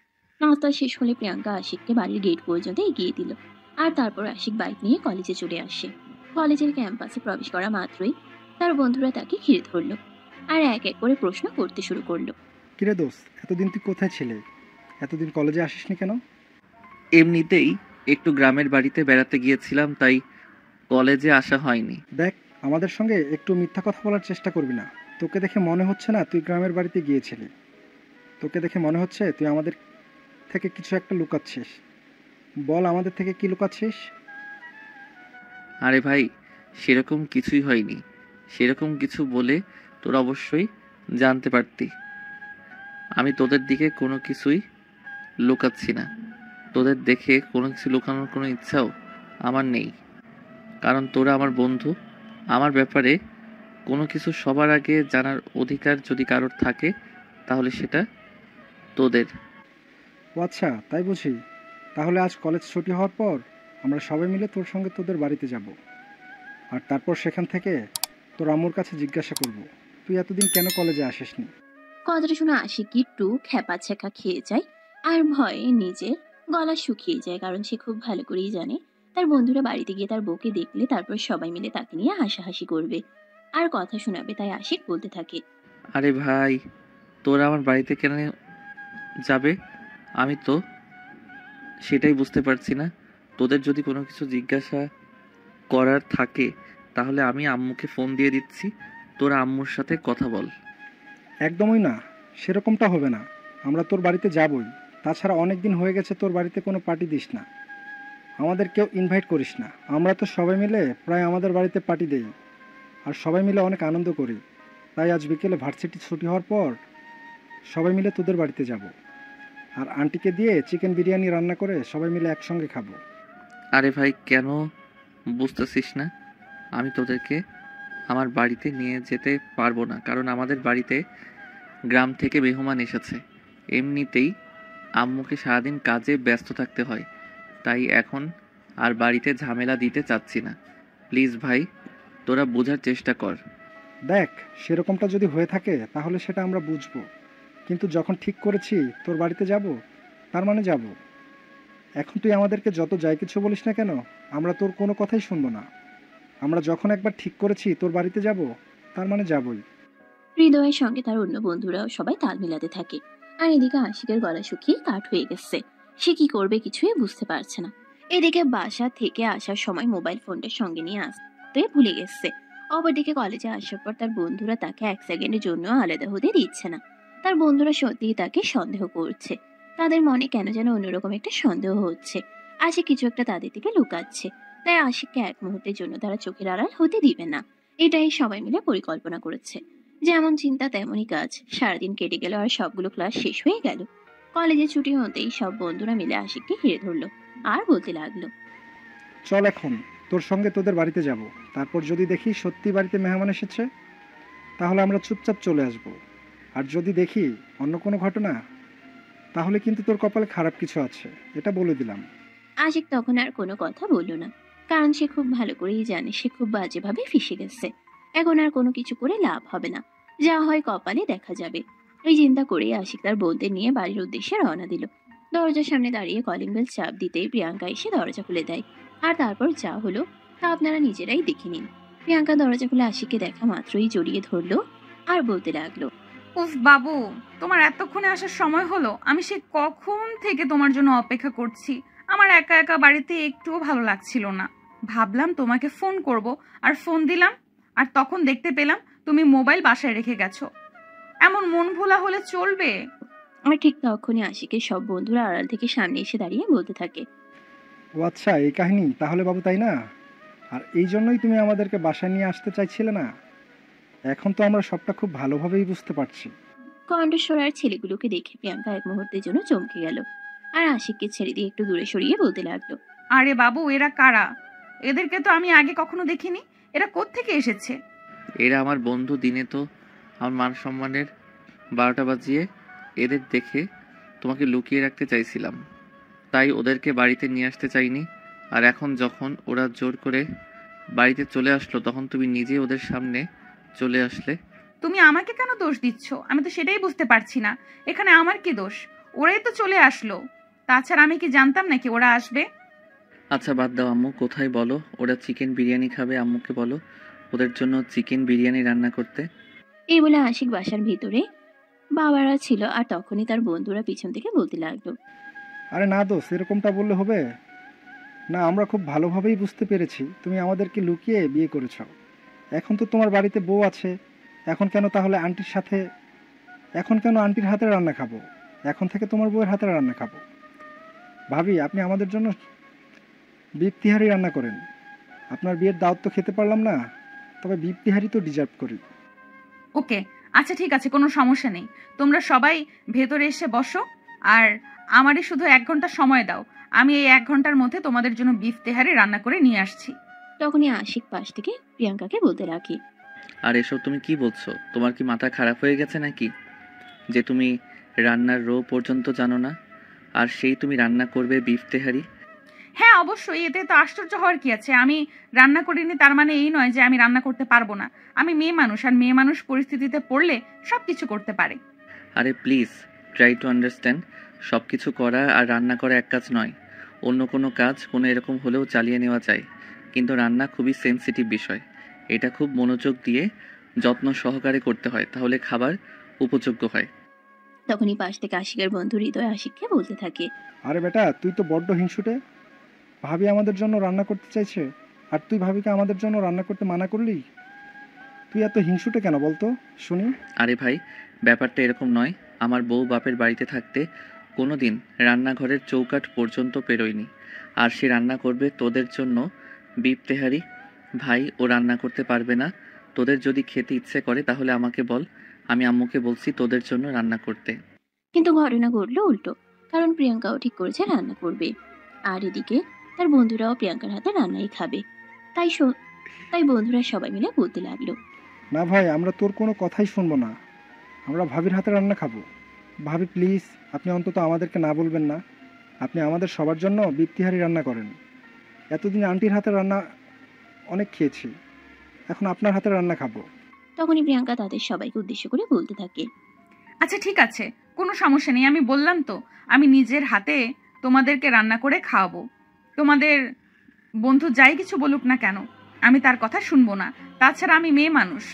নাস্তা শেষ হলে প্রিয়াঙ্কা আশিককে বাড়ির গেট পর্যন্ত এগিয়ে দিল, আর তারপর আশিক বাইক নিয়ে কলেজে চলে আসে। কলেজের ক্যাম্পাসে প্রবেশ করা মাত্রই তার বন্ধুরা তাকে ঘিরে ধরলো, আর এক এক করে প্রশ্ন করতে শুরু করলো। কিরে দোস্ত, এতদিন তুই কোথায় ছিলে? এতদিন কলেজে আসিসনি কেন? এমনিতেই একটু গ্রামের বাড়িতে বেড়াতে গিয়েছিলাম, তাই কলেজে আসা হয়নি। দেখ, আমাদের সঙ্গে একটু মিথ্যা কথা বলার চেষ্টা করবি না। তোকে দেখে মনে হচ্ছে না তুই গ্রামের বাড়িতে গিয়েছিলি। তোকে দেখে মনে হচ্ছে তুই আমাদের থেকে কিছু একটা লুকাচ্ছিস। বল, আমাদের থেকে কি লুকাচ্ছিস? আরে ভাই, সেরকম কিছুই হয়নি। সেরকম কিছু বলে তোরা অবশ্যই জানতে পারতি। আমি তোদের দিকে কোনো কিছুই লুকাচ্ছি না। তোদের দেখে কোনো কিছু লুকানোর কোনো ইচ্ছাও আমার নেই, কারণ তোরা আমার বন্ধু। আমার ব্যাপারে কোনো কিছু সবার আগে জানার অধিকার যদি কারোর থাকে তাহলে সেটা তোদের। ও আচ্ছা, তাই বুঝি। তাহলে আজ কলেজ ছুটি হওয়ার পর আমরা সবাই মিলে তোর সঙ্গে তোদের বাড়িতে যাব, আর তারপর সেখান থেকে তোর আম্মুর কাছে জিজ্ঞাসা করব তুই এতদিন কেন কলেজে আসিসনি। কথাটা শুনে আশিক একটু খ্যাপা ছ্যাঁকা খেয়ে যায়, আর ভয়ে নিজের গলা শুকিয়ে যায়, কারণ সে খুব ভালো করেই জানে তার বন্ধুরা বাড়িতে গিয়ে তার বউকে দেখলে তারপর সবাই মিলে তাকে নিয়ে হাসাহাসি করবে আর কথা শোনাবে। তাই আশিক বলতে থাকে, আরে ভাই, তোরা আমার বাড়িতে কেন যাবে? আমি তো সেটাই বুঝতে পারছি না। তোদের যদি কোনো কিছু জিজ্ঞাসা করার থাকে তাহলে আমি আম্মুকে ফোন দিয়ে দিচ্ছি, তোরা আম্মুর সাথে কথা বল। একদমই না, সেরকমটা হবে না। আমরা তোর বাড়িতে যাবই। তাছাড়া অনেক দিন হয়ে গেছে তোর বাড়িতে কোনো পার্টি দিস না, আমাদের কেউ ইনভাইট করিস না। আমরা তো সবাই মিলে প্রায় আমাদের বাড়িতে পার্টি দেই, আর সবাই মিলে অনেক আনন্দ করি। তাই আজ বিকেলে ভার্সিটি ছুটি হওয়ার পর সবাই মিলে তোদের বাড়িতে যাব, আর আন্টিকে দিয়ে চিকেন বিরিয়ানি রান্না করে সবাই মিলে একসঙ্গে খাবো। আরে ভাই, কেন বুঝতেছিস না? আমি তোদেরকে আমার বাড়িতে নিয়ে যেতে পারবো না, কারণ আমাদের বাড়িতে গ্রাম থেকে মেহমান এসেছে। এমনিতেই আম্মুকে সারাদিন কাজে ব্যস্ত থাকতে হয়, তাই এখন আর বাড়িতে ঝামেলা দিতে চাচ্ছি না। প্লিজ ভাই, তোরা বোঝার চেষ্টা কর। দেখ, সেরকমটা যদি হয়ে থাকে তাহলে সেটা আমরা বুঝবো, কিন্তু যখন ঠিক করেছি তোর বাড়িতে যাব, তার মানে যাব। এখন তুই আমাদেরকে যত যাই কিছু বলিস না কেন, আমরা তোর কোনো কথাই শুনবো না। আমরা যখন একবার ঠিক করেছি তোর বাড়িতে যাব, তার মানে যাবই। হৃদয়ের সঙ্গে তার অন্য বন্ধুরাও সবাই তাল মিলাতে থাকে। আর এদিকে আশিকের গলা শুকিয়ে কাঠ হয়ে গেছে। সে কি করবে কিছুই বুঝতে পারছে না। এদিকে বাসা থেকে আসার সময় মোবাইল ফোনটা সঙ্গে নিয়ে আসতে ভুলে গেছে। অপরদিকে কলেজে আসার পর তার বন্ধুরা তাকে 1 সেকেন্ডের জন্য আলাদা হতে দিচ্ছে না। তার বন্ধুরা সত্যিই তাকে সন্দেহ করছে। তাদের মনে কেন যেন অন্যরকম একটা সন্দেহ হচ্ছে। আশিক কিছু একটা তাদের থেকে লুকাচ্ছে। তাই আশিককে এক মুহূর্তের জন্য তারা চোখের আড়াল হতে দিবে না। এটাই সবাই মিলে পরিকল্পনা করেছে। যেমন চিন্তা তেমনই কাজ। সারাদিন কেটে গেল আর সবগুলো ক্লাস শেষ হয়ে গেল। কলেজে ছুটি হতেই সব বন্ধুরা মিলে আশিককে ঘিরে ধরলো আর বলতে লাগলো, চল এখন তোর সঙ্গে তোদের বাড়িতে যাব। তারপর যদি দেখি সত্যি বাড়িতে মেহমান এসেছে, তাহলে আমরা চুপচাপ চলে আসব। আর যদি দেখি অন্য কোনো ঘটনা, তাহলে কিন্তু তোর কপালে খারাপ কিছু আছে, এটা বলে দিলাম। আশিক তখন আর কোনো কথা বলল না। কারণ সে খুব ভালো করেই জানে সে খুব বাজেভাবে ফেঁসে গেছে। এখন আর কোনো কিছু করে লাভ হবে না। যা হয় কপালে দেখা যাবে। এই চিন্তা করেই আশিক তার বোনদের নিয়ে বাড়ির উদ্দেশ্যে রওনা দিল। দরজার সামনে দাঁড়িয়ে কলিং বেল চাপ দিতেই প্রিয়াঙ্কা এসে দরজা খুলে দেয়। আর তারপর যা হলো তা আপনারা নিজেরাই দেখে নিন। প্রিয়াঙ্কা দরজা খুলে আশিককে দেখা মাত্রই জড়িয়ে ধরলো আর বলতে লাগলো, উফ বাবু, তোমার এতক্ষণে আসার সময় হলো? আমি সে কখন থেকে তোমার জন্য অপেক্ষা করছি। আমার একা একা বাড়িতে একটুও ভালো লাগছিল না। ভাবলাম তোমাকে ফোন করব, আর ফোন দিলাম, আর তখন দেখতে পেলাম তুমি মোবাইল বাসায় রেখে গেছো। এমন মন ভোলা হলে চলবে? আর ঠিক তখনই আশিকের সব বন্ধুরা আড়াল থেকে সামনে এসে দাঁড়িয়ে বলতে থাকে, ও আচ্ছা, এই কাহিনী তাহলে বাবু, তাই না? আর এই জন্যই তুমি আমাদেরকে বাসায় নিয়ে আসতে চাইছিলে না? এখন তো আমরা সবটা খুব ভালোভাবেই বুঝতে পারছি। কণ্ঠস্বর আর ছেলেগুলোকে দেখে প্রিয়াঙ্কা এক মুহূর্তের জন্য চমকে গেল। আর আশিককে ছেড়ে দিয়ে একটু দূরে সরিয়ে বলতে লাগলো, আরে বাবু, এরা কারা? এদেরকে তো আমি আগে কখনো দেখিনি। এরা কোত্থেকে এসেছে? এরা আমার বন্ধু। দিনে তো আমার মান সম্মানের 12টা বাজিয়ে এদের দেখে তোমাকে লুকিয়ে রাখতে চাইছিলাম, তাই ওদেরকে বাড়িতে নিয়ে আসতে চাইনি। আর এখন যখন ওরা জোর করে বাড়িতে চলে আসলো, তখন তুমি নিজে ওদের সামনে চলে আসলে। তুমি আমাকে কেন দোষ দিচ্ছ? আমি তো সেটাই বুঝতে পারছি না। এখানে আমার কি দোষ? ওরাই তো চলে আসলো। তাছাড়া আমি কি জানতাম নাকি ওরা আসবে? আচ্ছা বাদ দাও আম্মু, কোথায় বলো ওরা চিকেন বিরিয়ানি খাবে। আম্মুকে বলো ওদের জন্য চিকেন বিরিয়ানি রান্না করতে। এই বলে আশিক বাসার ভিতরে বাবারা ছিল। আর তখনই তার বন্ধুরা পিছন থেকে বলতে লাগলো, আরে না দোস্ত, এরকমটা বললে হবে না। আমরা খুব ভালোভাবেই বুঝতে পেরেছি তুমি আমাদেরকে লুকিয়ে বিয়ে করেছ। এখন তো তোমার বাড়িতে বউ আছে, এখন কেন তাহলে আন্টির হাতে রান্না খাবো? এখন থেকে তোমার বউয়ের হাতে রান্না খাবো। ভাবি, আপনি আমাদের জন্য বিফ তিহারি রান্না করেন। আপনার বিয়ের দাওয়াত তো খেতে পারলাম না, তবে বিফ তিহারি তো ডিজার্ভ করি। ওকে, আচ্ছা ঠিক আছে, কোনো সমস্যা নেই। তোমরা সবাই ভেতরে এসে বসো, আর আমারই শুধু 1 ঘন্টা সময় দাও। আমি এই 1 ঘন্টার মধ্যে তোমাদের জন্য বিফ তেহারি রান্না করে নিয়ে আসছি। তখনই আশিক পাশ থেকে প্রিয়াঙ্কাকে বলতে রাখি, আর এসব তুমি কি বলছো? তোমার কি মাথা খারাপ হয়ে গেছে নাকি, যে তুমি রান্নার রো পর্যন্ত জানো না, আর সেই তুমি রান্না করবে বিফ তেহারি? হ্যাঁ অবশ্যই, এতে তো আশ্চর্য হওয়ার কি আছে? আমি রান্না করিনি তার মানে এই নয় যে আমি রান্না করতে পারবো না। আমি মেয়ে মানুষ, আর মেয়ে মানুষ পরিস্থিতিতে পড়লে সব কিছু করতে পারে। আরে প্লিজ ট্রাই টু আন্ডারস্ট্যান্ড। সব কিছু করা আর রান্না করা এক কাজ নয়। অন্য কোনো কাজ কোনো এরকম হলেও চালিয়ে নেওয়া যায়, কিন্তু রান্না খুবই সেন্সিটিভ বিষয়। এটা খুব মনোযোগ দিয়ে যত্ন সহকারে করতে হয়, তাহলে খাবার উপযোগ্য হয়। তখনই পাশ থেকে আশিকের বন্ধু হৃদয় আশিককে বলতে থাকে, আরে বেটা, তুই তো বড্ড হিংসুটে। ভাবি আমাদের জন্য রান্না করতে চাইছে, আর তুই ভাবিকে আমাদের জন্য রান্না করতে মানা করলি। তুই এত হিংসুটে কেন বলতো শুনি? আরে ভাই, ব্যাপারটা এরকম নয়। আমার বউ বাপের বাড়িতে থাকতে কোনো দিন রান্নাঘরের চৌকাঠ পর্যন্ত পেরোয়নি, আর সে রান্না করবে তোদের জন্য বিফ তেহারি। ভাই, ও রান্না করতে পারবে না। তোদের যদি খেতে ইচ্ছে করে তাহলে আমাকে বল, আমি আম্মুকে বলছি তোদের জন্য রান্না করতে। কিন্তু ঘটনা ঘটলো উল্টো। কারণ প্রিয়াঙ্কাও ঠিক করেছে রান্না করবে। আর এদিকে তার বন্ধুরাও প্রিয়াঙ্কার হাতে রান্নাই খাবে। তাই বন্ধুরা সবাই মিলে বলতে লাগলো, না ভাই, আমরা তোর কোনো কথাই শুনবো না। আমরা ভাবির হাতে রান্না খাবো। ভাবি প্লিজ, আপনি অন্তত আমাদেরকে না বলবেন না। আপনি আমাদের সবার জন্য বিফ তিহারি রান্না করেন। এতদিন আন্টির হাতে রান্না অনেক খেয়েছি, এখন আপনার হাতে রান্না খাবো। তখনই প্রিয়াঙ্কা তাদের সবাইকে উদ্দেশ্য করে বলতে থাকে, আচ্ছা ঠিক আছে, কোনো সমস্যা নেই। আমি বললাম তো, আমি নিজের হাতে তোমাদেরকে রান্না করে খাওয়াবো। তোমাদের বন্ধু যাই কিছু বলুক না কেন, আমি তার কথা শুনবো না। তাছাড়া আমি মেয়ে মানুষ,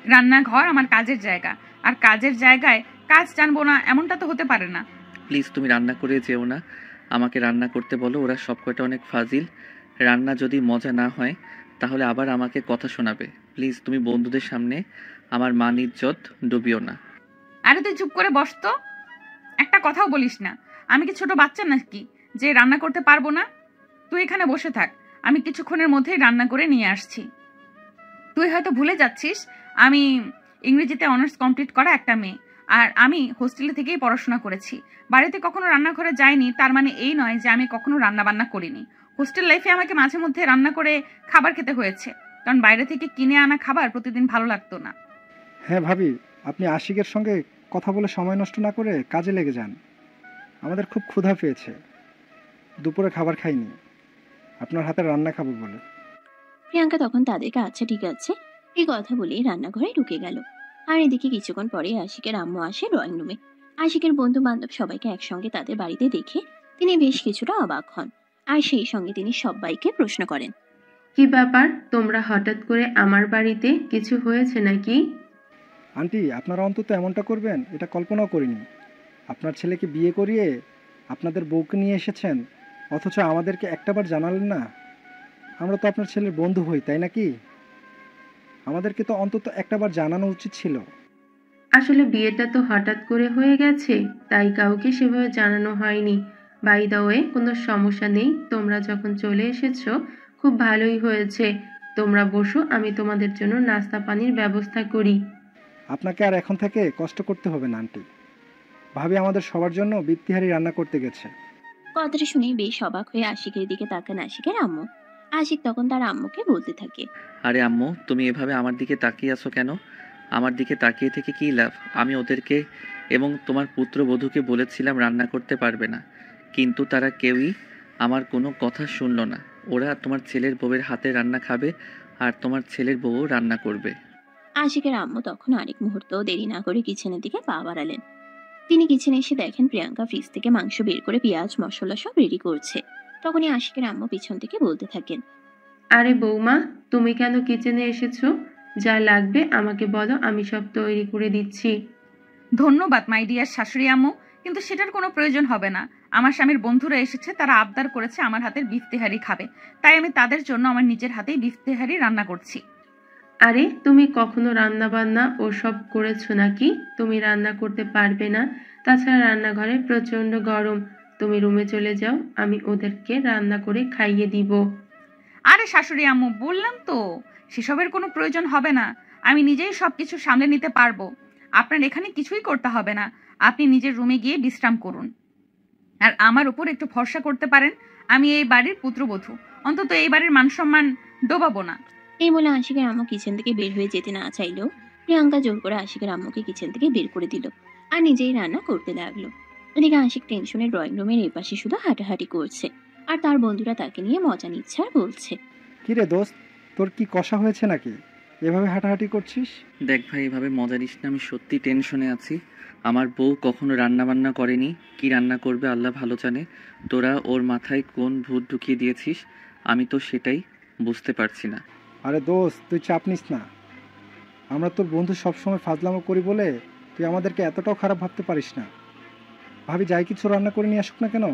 রান্নাঘর আমার কাজের জায়গা, আর কাজের জায়গায় কাজ জানবো না এমনটা তো হতে পারে না। প্লিজ তুমি রান্না করে যেও না, আমাকে রান্না করতে বলো। ওরা সব কয়টা অনেক ফাজিল। রান্না যদি মজা না হয় তাহলে আবার আমাকে কথা শোনাবে। প্লিজ তুমি বন্ধুদের সামনে আমার মান ইজ্জত ডুবিও না। আরে তুই চুপ করে বস তো, একটা কথাও বলিস না। আমি কি ছোট বাচ্চা নাকি যে রান্না করতে পারবো না? তুই এখানে বসে থাক, আমি কিছুক্ষণের মধ্যেই রান্না করে নিয়ে আসছি। তুই হয়তো ভুলে যাচ্ছিস আমি ইংরেজিতে অনার্স কমপ্লিট করা একটা মেয়ে, আর আমি হোস্টেলে থেকেই পড়াশোনা করেছি। বাড়িতে কখনো রান্নাঘরে যাইনি, তার মানে এই নয় যে আমি কখনো রান্না বান্না করিনি। হোস্টেল লাইফে আমাকে মাঝে মধ্যে রান্না করে খাবার খেতে হয়েছে, কারণ বাইরে থেকে কিনে আনা খাবার প্রতিদিন ভালো লাগতো না। হ্যাঁ ভাবি, আপনি আশিকের সঙ্গে কথা বলে সময় নষ্ট না করে কাজে লেগে যান। আমাদের খুব ক্ষুধা পেয়েছে, দুপুরে খাবার খাইনি, আপনার হাতে রান্না খাবো বলে। প্রিয়াঙ্কা তখন তাদেরকে আচ্ছা ঠিক আছে এই কথা বলেই রান্নাঘরে ঢুকে গেল। আর এদিকে কিছুক্ষণ পরে আশিকের আম্মু আসে ড্রয়িং রুমে। আশিকের বন্ধু বান্ধব সবাইকে একসঙ্গে তাদের বাড়িতে দেখে তিনি বেশ কিছুটা অবাক হন, আর সেই সঙ্গে তিনি সবাইকে প্রশ্ন করেন, কি ব্যাপার, তোমরা হঠাৎ করে আমার বাড়িতে? কিছু হয়েছে নাকি? আন্টি, আপনারা অন্তত এমনটা করবেন এটা কল্পনাও করিনি। আপনার ছেলেকে বিয়ে করিয়ে আপনাদের বউকে নিয়ে এসেছেন, অথচ আমাদেরকে একটাবার জানালেন না। আমরা তো আপনার ছেলের বন্ধু হই, তাই নাকি? আমাদেরকে তো অন্তত একটাবার জানানো উচিত ছিল। আসলে বিয়েটা তো হঠাৎ করে হয়ে গেছে, তাই কাউকে সেভাবে জানানো হয়নি। বাই দ্য ওয়ে, কোনো সমস্যা নেই, তোমরা যখন চলে এসেছো খুব ভালোই হয়েছে। তোমরা বসো, আমি তোমাদের জন্য নাস্তা পানির ব্যবস্থা করি। আপনাকে আর এখন থেকে কষ্ট করতে হবে না আন্টি। ভাবি আমাদের সবার জন্য বিত্তিহারি রান্না করতে গেছে। কথাটা শুনে বেশ অবাক হয়ে আশিকের দিকে তাকান আশিকের আম্মু। আশিক তখন তার আম্মুকে বলতে থাকে, আরে আম্মু, তুমি এভাবে আমার দিকে তাকিয়ে আছো কেন? আমার দিকে তাকিয়ে থেকে কী লাভ? আমি ওদেরকে এবং তোমার পুত্রবধূকে বলেছিলাম রান্না করতে পারবে না, কিন্তু তারা কেউই আমার কোনো কথা শুনলো না। ওরা তোমার ছেলের বউয়ের হাতে রান্না খাবে, আর তোমার ছেলের বউও রান্না করবে। আশিকের আম্মু তখন আরেক মুহূর্ত দেরি না করে কিচেনের দিকে পা বাড়ালেন। তিনি কিচেনে এসে দেখেন প্রিয়াঙ্কা ফ্রিজ থেকে মাংস বের করে পেঁয়াজ মশলা সব রেডি করছে। তখনই আশিকের আম্মু পিছন থেকে বলতে থাকেন, আরে বৌমা, তুমি কেন কিচেনে এসেছো? যা লাগবে আমাকে বলো, আমি সব তৈরি করে দিচ্ছি। ধন্যবাদ মাই ডিয়ার শাশুড়ি আম্মু, কিন্তু সেটার কোনো প্রয়োজন হবে না। আমার স্বামীর বন্ধুরা এসেছে, তারা আবদার করেছে আমার হাতের বিফ তেহারি খাবে, তাই আমি তাদের জন্য আমার নিজের হাতেই বিফ তেহারি রান্না করছি। আরে তুমি কখনো রান্না বান্না ও সব করেছো নাকি? তুমি রান্না করতে পারবে না? তাছাড়া রান্নাঘরে প্রচন্ড গরম, তুমি রুমে চলে যাও, আমি ওদেরকে রান্না করে খাইয়ে দিব। আরে শাশুড়ি আম্মু, বললাম তো সেসবের কোনো প্রয়োজন হবে না, আমি নিজেই সবকিছু সামলে নিতে পারবো। আপনার এখানে কিছুই করতে হবে না, আপনি নিজের রুমে গিয়ে বিশ্রাম করুন, আর আমার উপর একটু ভরসা করতে পারেন। আমি এই বাড়ির পুত্রবধূ, অন্তত এই বাড়ির মান সম্মান ডোবাবো না। এই বলে আশিকের আম্মু কিচেন থেকে বের হয়ে যেতে না চাইলেও প্রিয়াঙ্কা জোর করে আশিকের আম্মুকে কিচেন থেকে বের করে দিল আর নিজেই রান্না করতে লাগলো। এদিকে আশিক টেনশনে ড্রয়িং রুমের এপাশে শুধু হাঁটাহাঁটি করছে, আর তার বন্ধুরা তাকে নিয়ে মজা নিচ্ছে আর বলছে, কিরে দোস্ত, তোর কি কষা হয়েছে নাকি এভাবে হাঁটাহাঁটি করছিস? দেখ ভাই, এভাবে মজা নিস না, আমি সত্যি টেনশনে আছি। আমার বউ কখনো রান্না বান্না করেনি, কি রান্না করবে আল্লাহ ভালো জানে। তোরা ওর মাথায় কোন ভূত ঢুকিয়ে দিয়েছিস, আমি তো সেটাই বুঝতে পারছি না। আরে দোস্ত, তুই চাপ নিস না। আমরা তোর বন্ধু সবসময় ফাজলামো করি বলে তুই আমাদেরকে এতটাও খারাপ ভাবতে পারিস না। ভাবি যাই কিছু রান্না করে নিয়ে আসুক না কেন,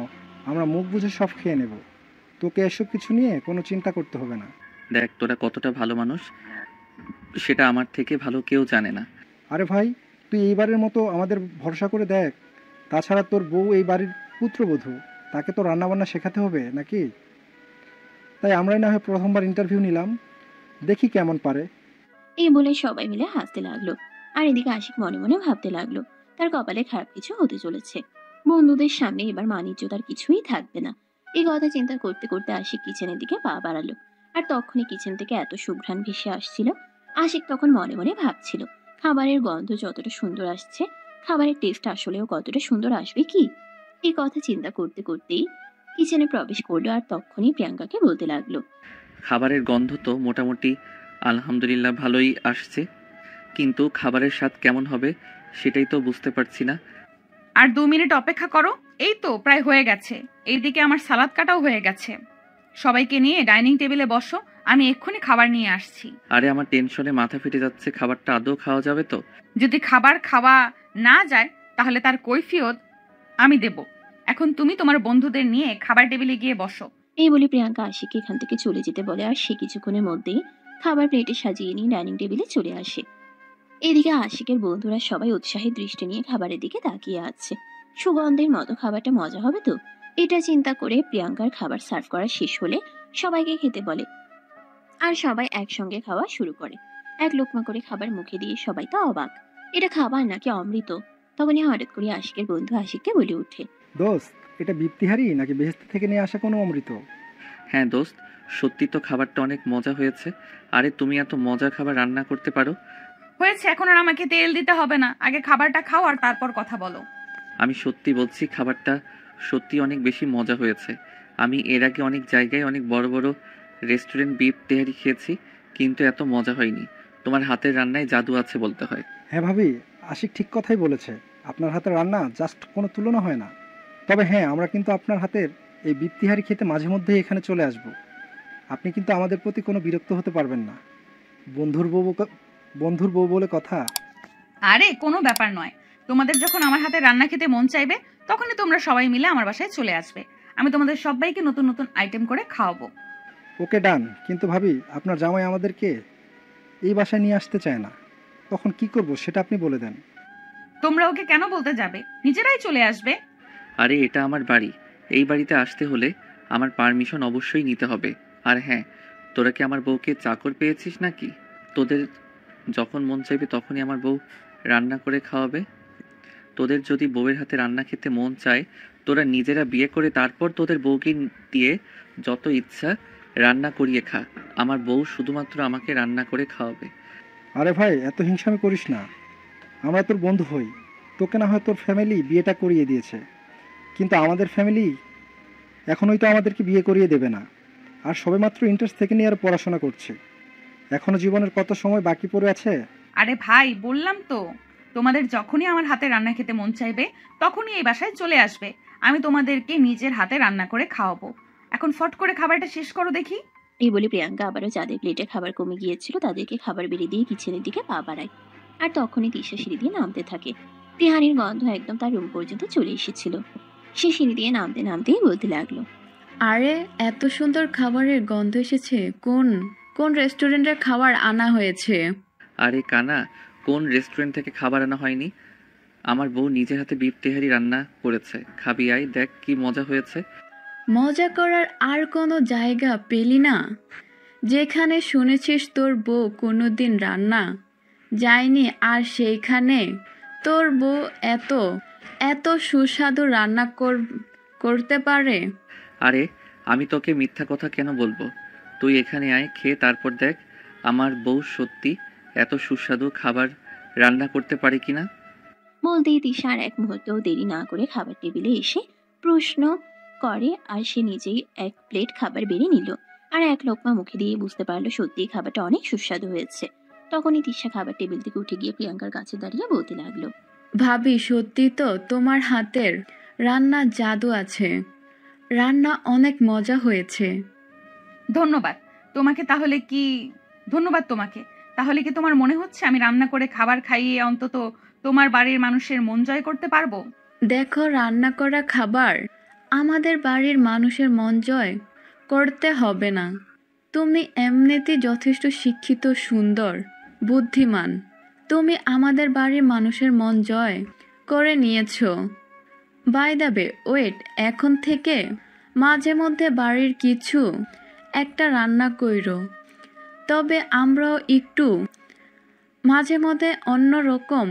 আমরা মুখ বুঝে সব খেয়ে নেব। তোকে এসব কিছু নিয়ে কোনো চিন্তা করতে হবে না। দেখ তোরা কতটা ভালো মানুষ, সেটা আমার থেকে ভালো কেউ জানে না। আরে ভাই, তুই এইবারের মতো আমাদের ভরসা করে দেখ। তাছাড়া তোর বউ এই বাড়ির পুত্রবধূ, তাকে তো রান্নাবান্না শেখাতে হবে নাকি? তাই আমরাই না হয় প্রথমবার ইন্টারভিউ নিলাম, দেখি কেমন পারে। এই বলে সবাই মিলে হাসতে লাগলো। আর এদিকে আশিক মনে মনে ভাবতে লাগলো তার কপালে খারাপ কিছু হতে চলেছে। বন্ধুদের সামনে এবার মানিজ্য তার কিছুই থাকবে না। এই কথা চিন্তা করতে করতে আশিক কিচেনের দিকে পা বাড়ালো। আর তখনই কিচেন থেকে এত সুঘ্রাণ ভেসে আসছিল। আশিক তখন মনে মনে ভাবছিল খাবারের গন্ধ যতটা সুন্দর আসছে, খাবারের টেস্ট আসলেও কতটা সুন্দর আসবে কি। এই কথা চিন্তা করতে করতেই কিচেনে প্রবেশ করলো, আর তখনই প্রিয়াঙ্কাকে বলতে লাগলো, খাবারের গন্ধ তো মোটামুটি আলহামদুলিল্লাহ ভালোই আসছে, কিন্তু খাবারের স্বাদ কেমন হবে সেটাই তো বুঝতে পারছি না। আর 2 মিনিট অপেক্ষা করো, এই তো প্রায় হয়ে গেছে। এইদিকে আমার সালাদ কাটাও হয়ে গেছে। সবাইকে নিয়ে ডাইনিং টেবিলে বসো, আমি এক্ষুনি খাবার নিয়ে আসছি। আরে আমার টেনশনে মাথা ফেটে যাচ্ছে, খাবারটা আদৌ খাওয়া যাবে তো? যদি খাবার খাওয়া না যায় তাহলে তার কৈফিয়ত আমি দেব। এখন তুমি তোমার বন্ধুদের নিয়ে খাবার টেবিলে গিয়ে বসো। এই বলে প্রিয়াঙ্কা আশিককে এখান থেকে চলে যেতে বলে, আর সে কিছুক্ষণের মধ্যেই খাবার প্লেটে সাজিয়ে নিয়ে ডাইনিং টেবিলে চলে আসে। এদিকে আশিকের বন্ধুরা সবাই উৎসাহের দৃষ্টি নিয়ে খাবারের দিকে তাকিয়ে আছে। সুগন্ধের মতো খাবারটা মজা হবে তো, এটা চিন্তা করে প্রিয়াঙ্কার খাবার সার্ভ করা শেষ হলে সবাইকে খেতে বলে, আর সবাই একসঙ্গে খাওয়া শুরু করে। এক লোকমা করে খাবার মুখে দিয়ে সবাই তো অবাক, এটা খাবার নাকি অমৃত। তখনই হঠাৎ করে আশিকের বন্ধু আশিককে বলে ওঠে, দোস্ত, এটা বিপ্তিহারি নাকি বেহেশত থেকে নিয়ে আসা কোনো অমৃত? হ্যাঁ দোস্ত, সত্যি তো খাবারটা অনেক মজা হয়েছে। আরে তুমি এত মজার খাবার রান্না করতে পারো? হয়েছে, এখন আর আমাকে তেল দিতে হবে না, আগে খাবারটা খাও আর তারপর কথা বলো। আমি সত্যি বলছি, খাবারটা সত্যি অনেক বেশি মজা হয়েছে। আমি এর আগে অনেক জায়গায় অনেক বড় বড় রেস্টুরেন্ট বিফ তেহারি খেয়েছি, কিন্তু এত মজা হয়নি। তোমার হাতের রান্নায় জাদু আছে বলতে হয়। হ্যাঁ ভাবি, আশিক ঠিক কথাই বলেছে, আপনার হাতের রান্না জাস্ট কোনো তুলনা হয় না। তবে হ্যাঁ, আমরা কিন্তু আপনার হাতের এই বিপ্তিহারি খেতে মাঝে মধ্যেই এখানে চলে আসব। আপনি কিন্তু আমাদের প্রতি কোনো বিরক্ত হতে পারবেন না। বন্ধুর বউ বলে কথা। আরে কোনো ব্যাপার নয়, তোমাদের যখন আমার হাতে রান্না খেতে মন চাইবে তখনই তোমরা সবাই মিলে আমার বাসায় চলে আসবে। আমি তোমাদের সবাইকে নতুন নতুন আইটেম করে খাওয়াবো। ওকে ডান। কিন্তু ভাবি, আপনার জামাই আমাদেরকে এই বাসায় নিয়ে আসতে চায় না, তখন কি করব সেটা আপনি বলে দেন। তোমরা ওকে কেন বলতে যাবে, নিজেরাই চলে আসবে। আরে এটা আমার বাড়ি, এই বাড়িতে আসতে হলে আমার পারমিশন অবশ্যই নিতে হবে। আর হ্যাঁ, তোরা কি আমার বউকে চাকর পেয়েছিস নাকি? তোদের যখন মন চাইবে তখনই আমার বউ রান্না করে খাওয়াবে। তোদের যদি বউয়ের হাতে রান্না খেতে মন চায়, তোরা নিজেরা বিয়ে করে তারপর তোদের বউকে দিয়ে যত ইচ্ছা রান্না করিয়ে খা। আমার বউ শুধুমাত্র আমাকে রান্না করে খাওয়াবে। আরে ভাই, এত হিংসামি করিস না, আমরা তোর বন্ধু হই। তোকে না হয় তোর ফ্যামিলি বিয়েটা করিয়ে দিয়েছে, কিন্তু আমাদের ফ্যামিলি এখনই তো আমাদেরকে বিয়ে করিয়ে দেবে না। আর সবেমাত্র ইন্টার সেকেন্ড ইয়ারে পড়াশোনা করছে, এখনো জীবনের কত সময় বাকি পড়ে আছে। আরে ভাই, বললাম তো, তোমাদের যখনই আমার হাতে রান্না খেতে মন চাইবে তখনই এই বাসায় চলে আসবে। আমি তোমাদেরকে নিজের হাতে রান্না করে খাওয়াবো। এখন ফট করে খাবারটা শেষ করো দেখি। এই বলে প্রিয়াঙ্কা আবারও যাদের প্লেটে খাবার কমে গিয়েছিল তাদেরকে খাবার বেড়ে দিয়ে কিচেনের দিকে পা বাড়ায়। আর তখনই তিশা সিঁড়ি দিয়ে নামতে থাকে। তিহানির গন্ধ একদম তার রুম পর্যন্ত চলে এসেছিল। সে সিঁড়ি দিয়ে নামতে নামতেই বলতে লাগলো, আরে এত সুন্দর খাবারের গন্ধ এসেছে, কোন কোন রেস্টুরেন্টের খাবার আনা হয়েছে? আরে কানা, কোন রেস্টুরেন্ট থেকে খাবার আনা হয়নি, আমার বউ নিজের হাতে বিফ তেহারি রান্না করেছে। খাবি আয়, দেখ কি মজা হয়েছে। মজা করার আর কোনো জায়গা পেলি না যেখানে শুনেছিস তোর বউ কোনোদিন রান্না যায়নি, আর সেইখানে তোর বউ এত এত সুস্বাদু রান্না করতে পারে? আরে আমি তোকে মিথ্যা কথা কেন বলবো? তুই এখানে আয়, খেয়ে তারপর দেখ আমার বউ সত্যি এত সুস্বাদু খাবার রান্না করতে পারে কিনা। বলতেই তিশা আর এক মুহূর্তও দেরি না করে খাবার টেবিলে এসে প্রশ্ন করে, আর সে নিজেই এক প্লেট খাবার বেড়ে নিল। আর এক লোকমা মুখে দিয়ে বুঝতে পারলো সত্যি খাবারটা অনেক সুস্বাদু হয়েছে। তখনই তিশা খাবার টেবিল থেকে উঠে গিয়ে প্রিয়াঙ্কার কাছে দাঁড়িয়ে বলতে লাগলো, ভাবি, সত্যি তো তোমার হাতের রান্না জাদু আছে, রান্না অনেক মজা হয়েছে। ধন্যবাদ তোমাকে। তাহলে কি তোমার মনে হচ্ছে আমি রান্না করে খাবার খাইয়ে অন্তত তোমার বাড়ির মানুষের মন জয় করতে পারবো? দেখো, রান্না করা খাবার আমাদের বাড়ির মানুষের মন জয় করতে হবে না। তুমি এমনিতে যথেষ্ট শিক্ষিত, সুন্দর, বুদ্ধিমান। তুমি আমাদের বাড়ির মানুষের মন জয় করে নিয়েছো। বাই দ্য ওয়ে, ওয়েট, এখন থেকে মাঝে মধ্যে বাড়ির কিছু একটা রান্না কইরো, তবে আমরাও একটু মাঝে মধ্যে অন্যরকম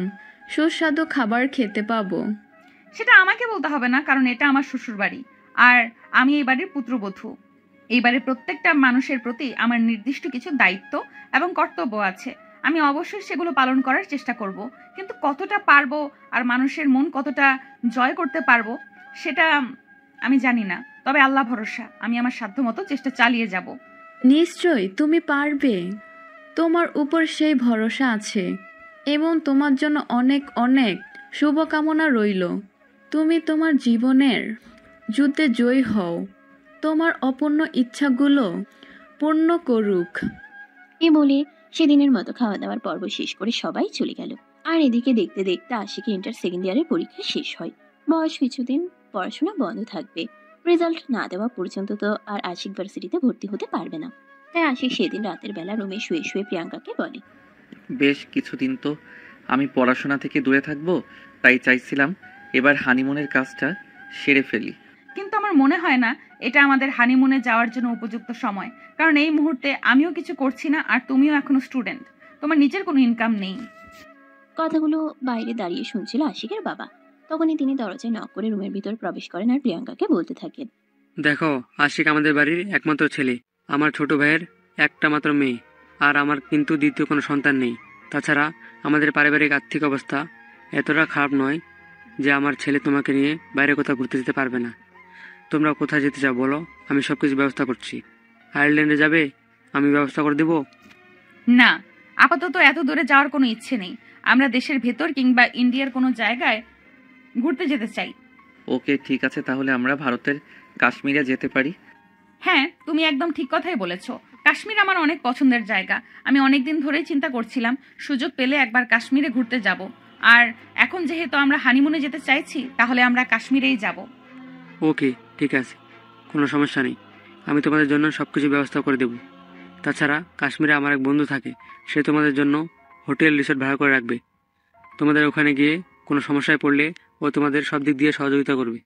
সুস্বাদু খাবার খেতে পাবো। সেটা আমাকে বলতে হবে না, কারণ এটা আমার শ্বশুর বাড়ি আর আমি এই বাড়ির পুত্রবধূ। এই বাড়ির প্রত্যেকটা মানুষের প্রতি আমার নির্দিষ্ট কিছু দায়িত্ব এবং কর্তব্য আছে। আমি অবশ্যই সেগুলো পালন করার চেষ্টা করব, কিন্তু কতটা পারবো আর মানুষের মন কতটা জয় করতে পারবো সেটা আমি জানি না। তবে আল্লাহ ভরসা, আমি আমার সাধ্যমতো চেষ্টা চালিয়ে যাব। নিশ্চয় তুমি পারবে, তোমার উপর সেই ভরসা আছে এবং তোমার জন্য অনেক অনেক শুভকামনা রইল। তুমি তোমার জীবনের যুদ্ধে জয়ী হও, তোমার অপূর্ণ ইচ্ছাগুলো পূর্ণ করুক। এ বলে সেদিনের মতো খাওয়া দাওয়ার পর্ব শেষ করে সবাই চলে গেল। আর এদিকে দেখতে দেখতে আশিকের ইন্টার সেকেন্ড ইয়ারের পরীক্ষা শেষ হয়। বয়স কিছুদিন পড়াশোনা বন্ধ থাকবে। রেজাল্ট না দেওয়া পর্যন্ত তো আর আশিক ভার্সিটিতে ভর্তি হতে পারবে না। তাই আশিক সেদিন রাতের বেলা রুমে শুয়ে শুয়ে প্রিয়াঙ্কাকে বলে, বেশ কিছুদিন তো আমি পড়াশোনা থেকে দূরে থাকবো, তাই চাইছিলাম এবার হানিমুনের কাজটা সেরে ফেলি। কিন্তু আমার মনে হয় না এটা আমাদের হানিমুনে যাওয়ার জন্য উপযুক্ত সময়, কারণ এই মুহূর্তে আমিও কিছু করছি না আর তুমিও এখনো স্টুডেন্ট, তোমার নিজের কোনো ইনকাম নেই। কথাগুলো বাইরে দাঁড়িয়ে শুনছিল আশিকের বাবা। তখনই তিনি দরজায় নক করে রুমের ভিতর প্রবেশ করেন আর প্রিয়াঙ্কাকে বলতে থাকেন, দেখো, আশিক আমাদের বাড়ির একমাত্র ছেলে, আমার ছোট ভাইয়ের একটা মাত্র মেয়ে, আর আমার কিন্তু দ্বিতীয় কোনো সন্তান নেই। তাছাড়া আমাদের পারিবারিক আর্থিক অবস্থা এতটা খারাপ নয় যে আমার ছেলে তোমাকে নিয়ে বাইরে কোথাও ঘুরতে যেতে পারবে না। তোমরা কোথায় যেতে চাও বলো, আমি সব কিছু ব্যবস্থা করছি। আয়ারল্যান্ডে যাবে, আমি ব্যবস্থা করে দেবো। না, আপাতত এত দূরে যাওয়ার কোনো ইচ্ছে নেই। আমরা দেশের ভেতর কিংবা ইন্ডিয়ার কোনো জায়গায় ঘুরতে যেতে চাই। ওকে, ঠিক আছে, তাহলে আমরা ভারতের কাশ্মীরে যেতে পারি। হ্যাঁ, তুমি একদম ঠিক কথাই বলেছো। কাশ্মীর আমার অনেক পছন্দের জায়গা। আমি অনেকদিন ধরেই চিন্তা করছিলাম সুযোগ পেলে একবার কাশ্মীরে ঘুরতে যাব। আর এখন যেহেতু আমরা হানিমুনে যেতে চাইছি, তাহলে আমরা কাশ্মীরেই যাব। ওকে, ঠিক আছে, কোনো সমস্যা নেই। আমি তোমাদের জন্য সব কিছু ব্যবস্থা করে দেব। তাছাড়া কাশ্মীরে আমার এক বন্ধু থাকে, সে তোমাদের জন্য হোটেল রিসোর্ট ভাড়া করে রাখবে। তোমাদের ওখানে গিয়ে কোনো সমস্যায় পড়লে ও তোমাদের সব দিক দিয়ে সহযোগিতা করবে।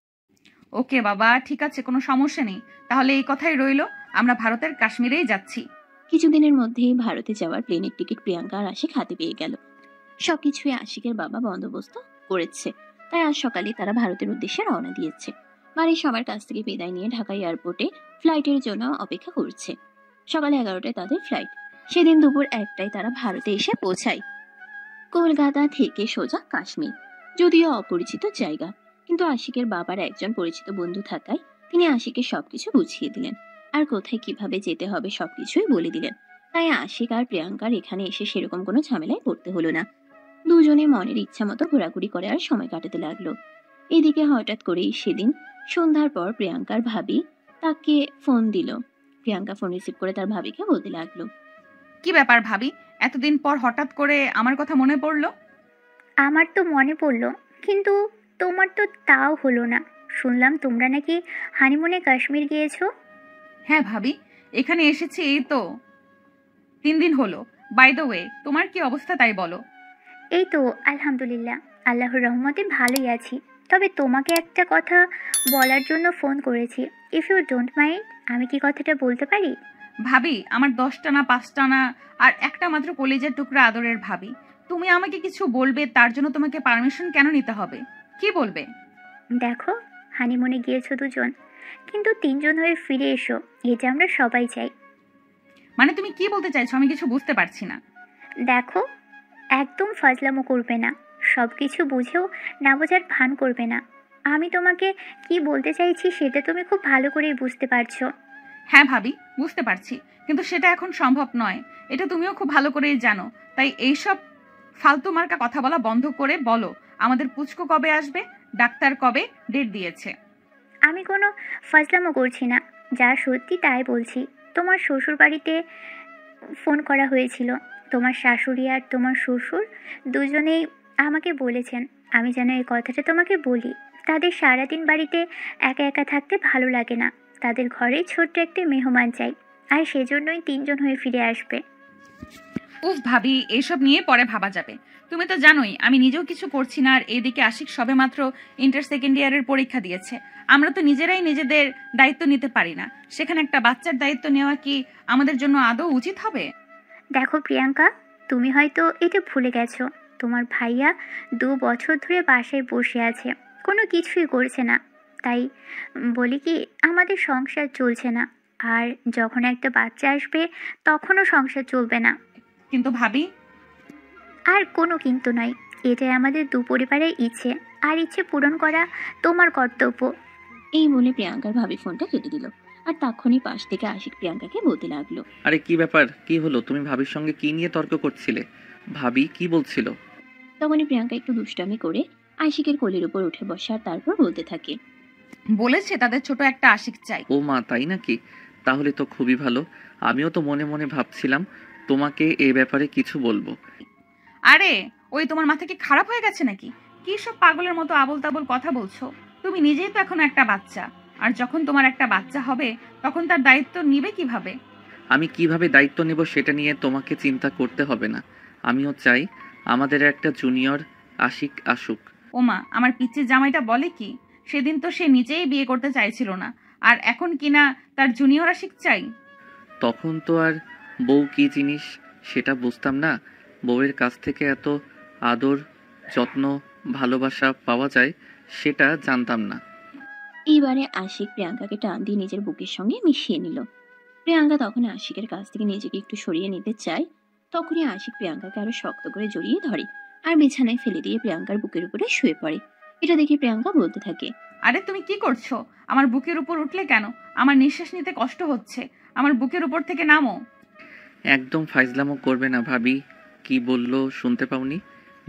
ওকে বাবা, ঠিক আছে, কোনো সমস্যা নেই। তাহলে এই কথাই রইলো, আমরা ভারতের কাশ্মীরেই যাচ্ছি। কিছুদিনের মধ্যেই ভারতে যাওয়ার প্লেনের টিকিট প্রিয়াঙ্কা আর আশিক হাতে পেয়ে গেল। সবকিছুই আশিকের বাবা বন্দোবস্ত করেছে। তাই আজ সকালে তারা ভারতের উদ্দেশ্যে রওনা দিয়েছে। বাড়ির সবার কাছ থেকে বিদায় নিয়ে ঢাকা এয়ারপোর্টে ফ্লাইটের জন্য অপেক্ষা করছে। সকাল 11টায় তাদের ফ্লাইট। সেদিন দুপুর 1টায় তারা ভারতে এসে পৌঁছায়। কলকাতা থেকে সোজা কাশ্মীর, যদিও অপরিচিত জায়গা, কিন্তু আশিকের বাবার একজন পরিচিত বন্ধু থাকায় তিনি আশিকের সবকিছু বুঝিয়ে দিলেন আর কোথায় কিভাবে যেতে হবে সবকিছুই বলে দিলেন। তাই আশিক আর প্রিয়াঙ্কার এখানে এসে সেরকম কোনো ঝামেলায় পড়তে হলো না। দুজনে মনের ইচ্ছা মতো ঘোরাঘুরি করে আর সময় কাটাতে লাগলো। এদিকে হঠাৎ করেই সেদিন সন্ধ্যার পর প্রিয়াঙ্কার ভাবি তাকে ফোন দিল। প্রিয়াঙ্কা ফোন রিসিভ করে তার ভাবিকে বলতে লাগলো, কি ব্যাপার ভাবি, এতদিন পর হঠাৎ করে আমার কথা মনে পড়লো? আমার তো মনে পড়লো, কিন্তু তোমার তো তাও হলো না। শুনলাম তোমরা নাকি হানিমুনে কাশ্মীর গিয়েছো। হ্যাঁ ভাবি, এখানে এসেছি এই তো 3 দিন হলো। বাই দ্য ওয়ে, তোমার কি অবস্থা তাই বলো। এই তো আলহামদুলিল্লাহ, আল্লাহর রহমতে ভালোই আছি। তবে তোমাকে একটা কথা বলার জন্য ফোন করেছি। ইফ ইউ ডোন্ট মাইন্ড, আমি কি কথাটা বলতে পারি? ভাবি, আমার 10টা না 5টা না আর একটা মাত্র কলেজের টুকরা আদরের ভাবি। তুমি আমাকে কিছু বলবে, তার জন্য তোমাকে পারমিশন কেন নিতে হবে? কি বলবে? দেখো, হানিমুনে গিয়েছো দুজন, কিন্তু 3 জন হয়ে ফিরে এসো, এটা আমরা সবাই চাই। মানে তুমি কি বলতে চাইছো? আমি কিছু বুঝতে পারছি না। দেখো, একদম ফাজলামো করবে না, সব কিছু বুঝেও না বোঝার ভান করবে না। আমি তোমাকে কি বলতে চাইছি সেটা তুমি খুব ভালো করেই বুঝতে পারছো। হ্যাঁ ভাবি, বুঝতে পারছি, কিন্তু সেটা এখন সম্ভব নয়, এটা তুমিও খুব ভালো করেই জানো। তাই এইসব ফালতু মার্কা কথা বলা বন্ধ করে বলো, আমাদের পুচকু কবে আসবে, ডাক্তার কবে ডেট দিয়েছে? আমি কোনো ফাজলামো করছি না, যা সত্যি তাই বলছি। তোমার শ্বশুর বাড়িতে ফোন করা হয়েছিল। তোমার শাশুড়ি আর তোমার শ্বশুর দুজনেই আমাকে বলেছেন আমি যেন এই কথাটা তোমাকে বলি। তাদের সারাদিন বাড়িতে একা একা থাকতে ভালো লাগে না, তাদের ঘরে ছোট্ট একটা মেহমান চাই, আর সেজন্যই 3 জন হয়ে ফিরে আসবে। উফ ভাবি, এসব নিয়ে পরে ভাবা যাবে। তুমি তো জানোই আমি নিজেও কিছু করছি না, আর এদিকে আশিক সবে মাত্র ইন্টার সেকেন্ড ইয়ারের পরীক্ষা দিয়েছে। আমরা তো নিজেরাই নিজেদের দায়িত্ব নিতে পারি না, সেখানে একটা বাচ্চার দায়িত্ব নেওয়া কি আমাদের জন্য আদৌ উচিত হবে? দেখো প্রিয়াঙ্কা, তুমি হয়তো এটা ভুলে গেছো, তোমার ভাইয়া 2 বছর ধরে বাসায় বসে আছে, কোনো কিছুই করছে না। তাই বলি কি, আমাদের সংসার চলছে না, আর যখন একটা বাচ্চা আসবে তখনও সংসার চলবে না। কিন্তু ভাবি, আর কোনো কিন্তু নয়, এটাই আমাদের 2 পরিবারের ইচ্ছে, আর ইচ্ছে পূরণ করা তোমার কর্তব্য। এই বলে প্রিয়াঙ্কার ভাবি ফোনটা কেটে দিল। আর তখনই পাশ থেকে আশিক প্রিয়াঙ্কাকে বলতে লাগলো, আরে কি ব্যাপার, কি হলো? তুমি ভাবির সঙ্গে কি নিয়ে তর্ক করছিলে? ভাবি কি বলছিল? তখনই প্রিয়াঙ্কা একটু দুষ্টামি করে আশিকের কোলের উপর উঠে বসে আর তারপর বলতে থাকে, বলেছে তাদের ছোট একটা আশিক চাই। ও মা, তাই নাকি? তাহলে তো খুবই ভালো। আমিও তো মনে মনে ভাবছিলাম তোমাকে এই ব্যাপারে কিছু বলবো। আরে ওই তোমার মাথা কি খারাপ হয়ে গেছে নাকি? কি সব পাগলের মতো আবল তাবল কথা বলছো? তুমি নিজেই তো এখন একটা বাচ্চা, আর যখন তোমার একটা বাচ্চা হবে তখন তার দায়িত্ব নিবে কিভাবে? আমি কিভাবে দায়িত্ব নেব সেটা নিয়ে তোমাকে চিন্তা করতে হবে না। আমিও চাই আমাদের একটা জুনিয়র আশিক আসুক। ওমা, আমার পিচ্চির জামাইটা বলে কি? সেদিন তো সে নিজেই বিয়ে করতে চাইছিল না, আর এখন কিনা তার জুনিয়র আশিক চাই। তখন তো আর বউ কি জিনিস সেটা বুঝতাম না। বউয়ের কাছ থেকে এত আদর, যত্ন, ভালোবাসা পাওয়া যায় সেটা জানতাম না। এইবারে আশিক প্রিয়াঙ্কাকে টান দিয়ে নিজের বুকের সঙ্গে মিশিয়ে নিল। প্রিয়াঙ্কা তখন আশিকের কাছ থেকে নিজেকে একটু সরিয়ে নিতে চায়। তখনই আশিক প্রিয়াঙ্কাকে আরো শক্ত করে জড়িয়ে ধরে আর বিছানায় ফেলে দিয়ে প্রিয়াঙ্কার বুকের উপরে শুয়ে পড়ে। এটা দেখে প্রিয়াঙ্কা বলতে থাকে, আরে তুমি কি করছো? আমার বুকের উপর উঠলে কেন? আমার নিঃশ্বাস নিতে কষ্ট হচ্ছে, আমার বুকের উপর থেকে নামো। একদম ফাইজলামো করবে না ভাবি। কি বললো শুনতে পাওনি?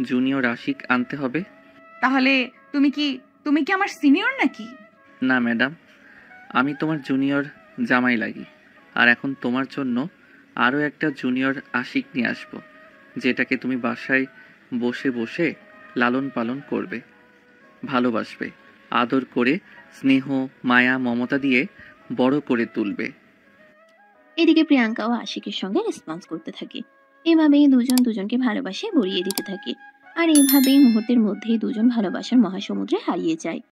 জুনিয়র আশিক আনতে হবে। তাহলে তুমি কি আমার সিনিয়র নাকি? না ম্যাডাম, আমি তোমার জুনিয়র জামাই লাগি। আর এখন তোমার জন্য আরও একটা জুনিয়র আশিক নিয়ে আসবো, যেটাকে তুমি বাসায় বসে বসে লালন পালন করবে, ভালোবাসবে, আদর করে স্নেহ, মায়া, মমতা দিয়ে বড় করে তুলবে। এদিকে প্রিয়াঙ্কাও আশিকের সঙ্গে রেসপন্স করতে থাকে। এভাবেই দুজন দুজনকে ভালোবাসে গড়িয়ে দিতে থাকে। আর এইভাবেই মুহূর্তের মধ্যেই দুজন ভালোবাসার মহাসমুদ্রে হারিয়ে যায়।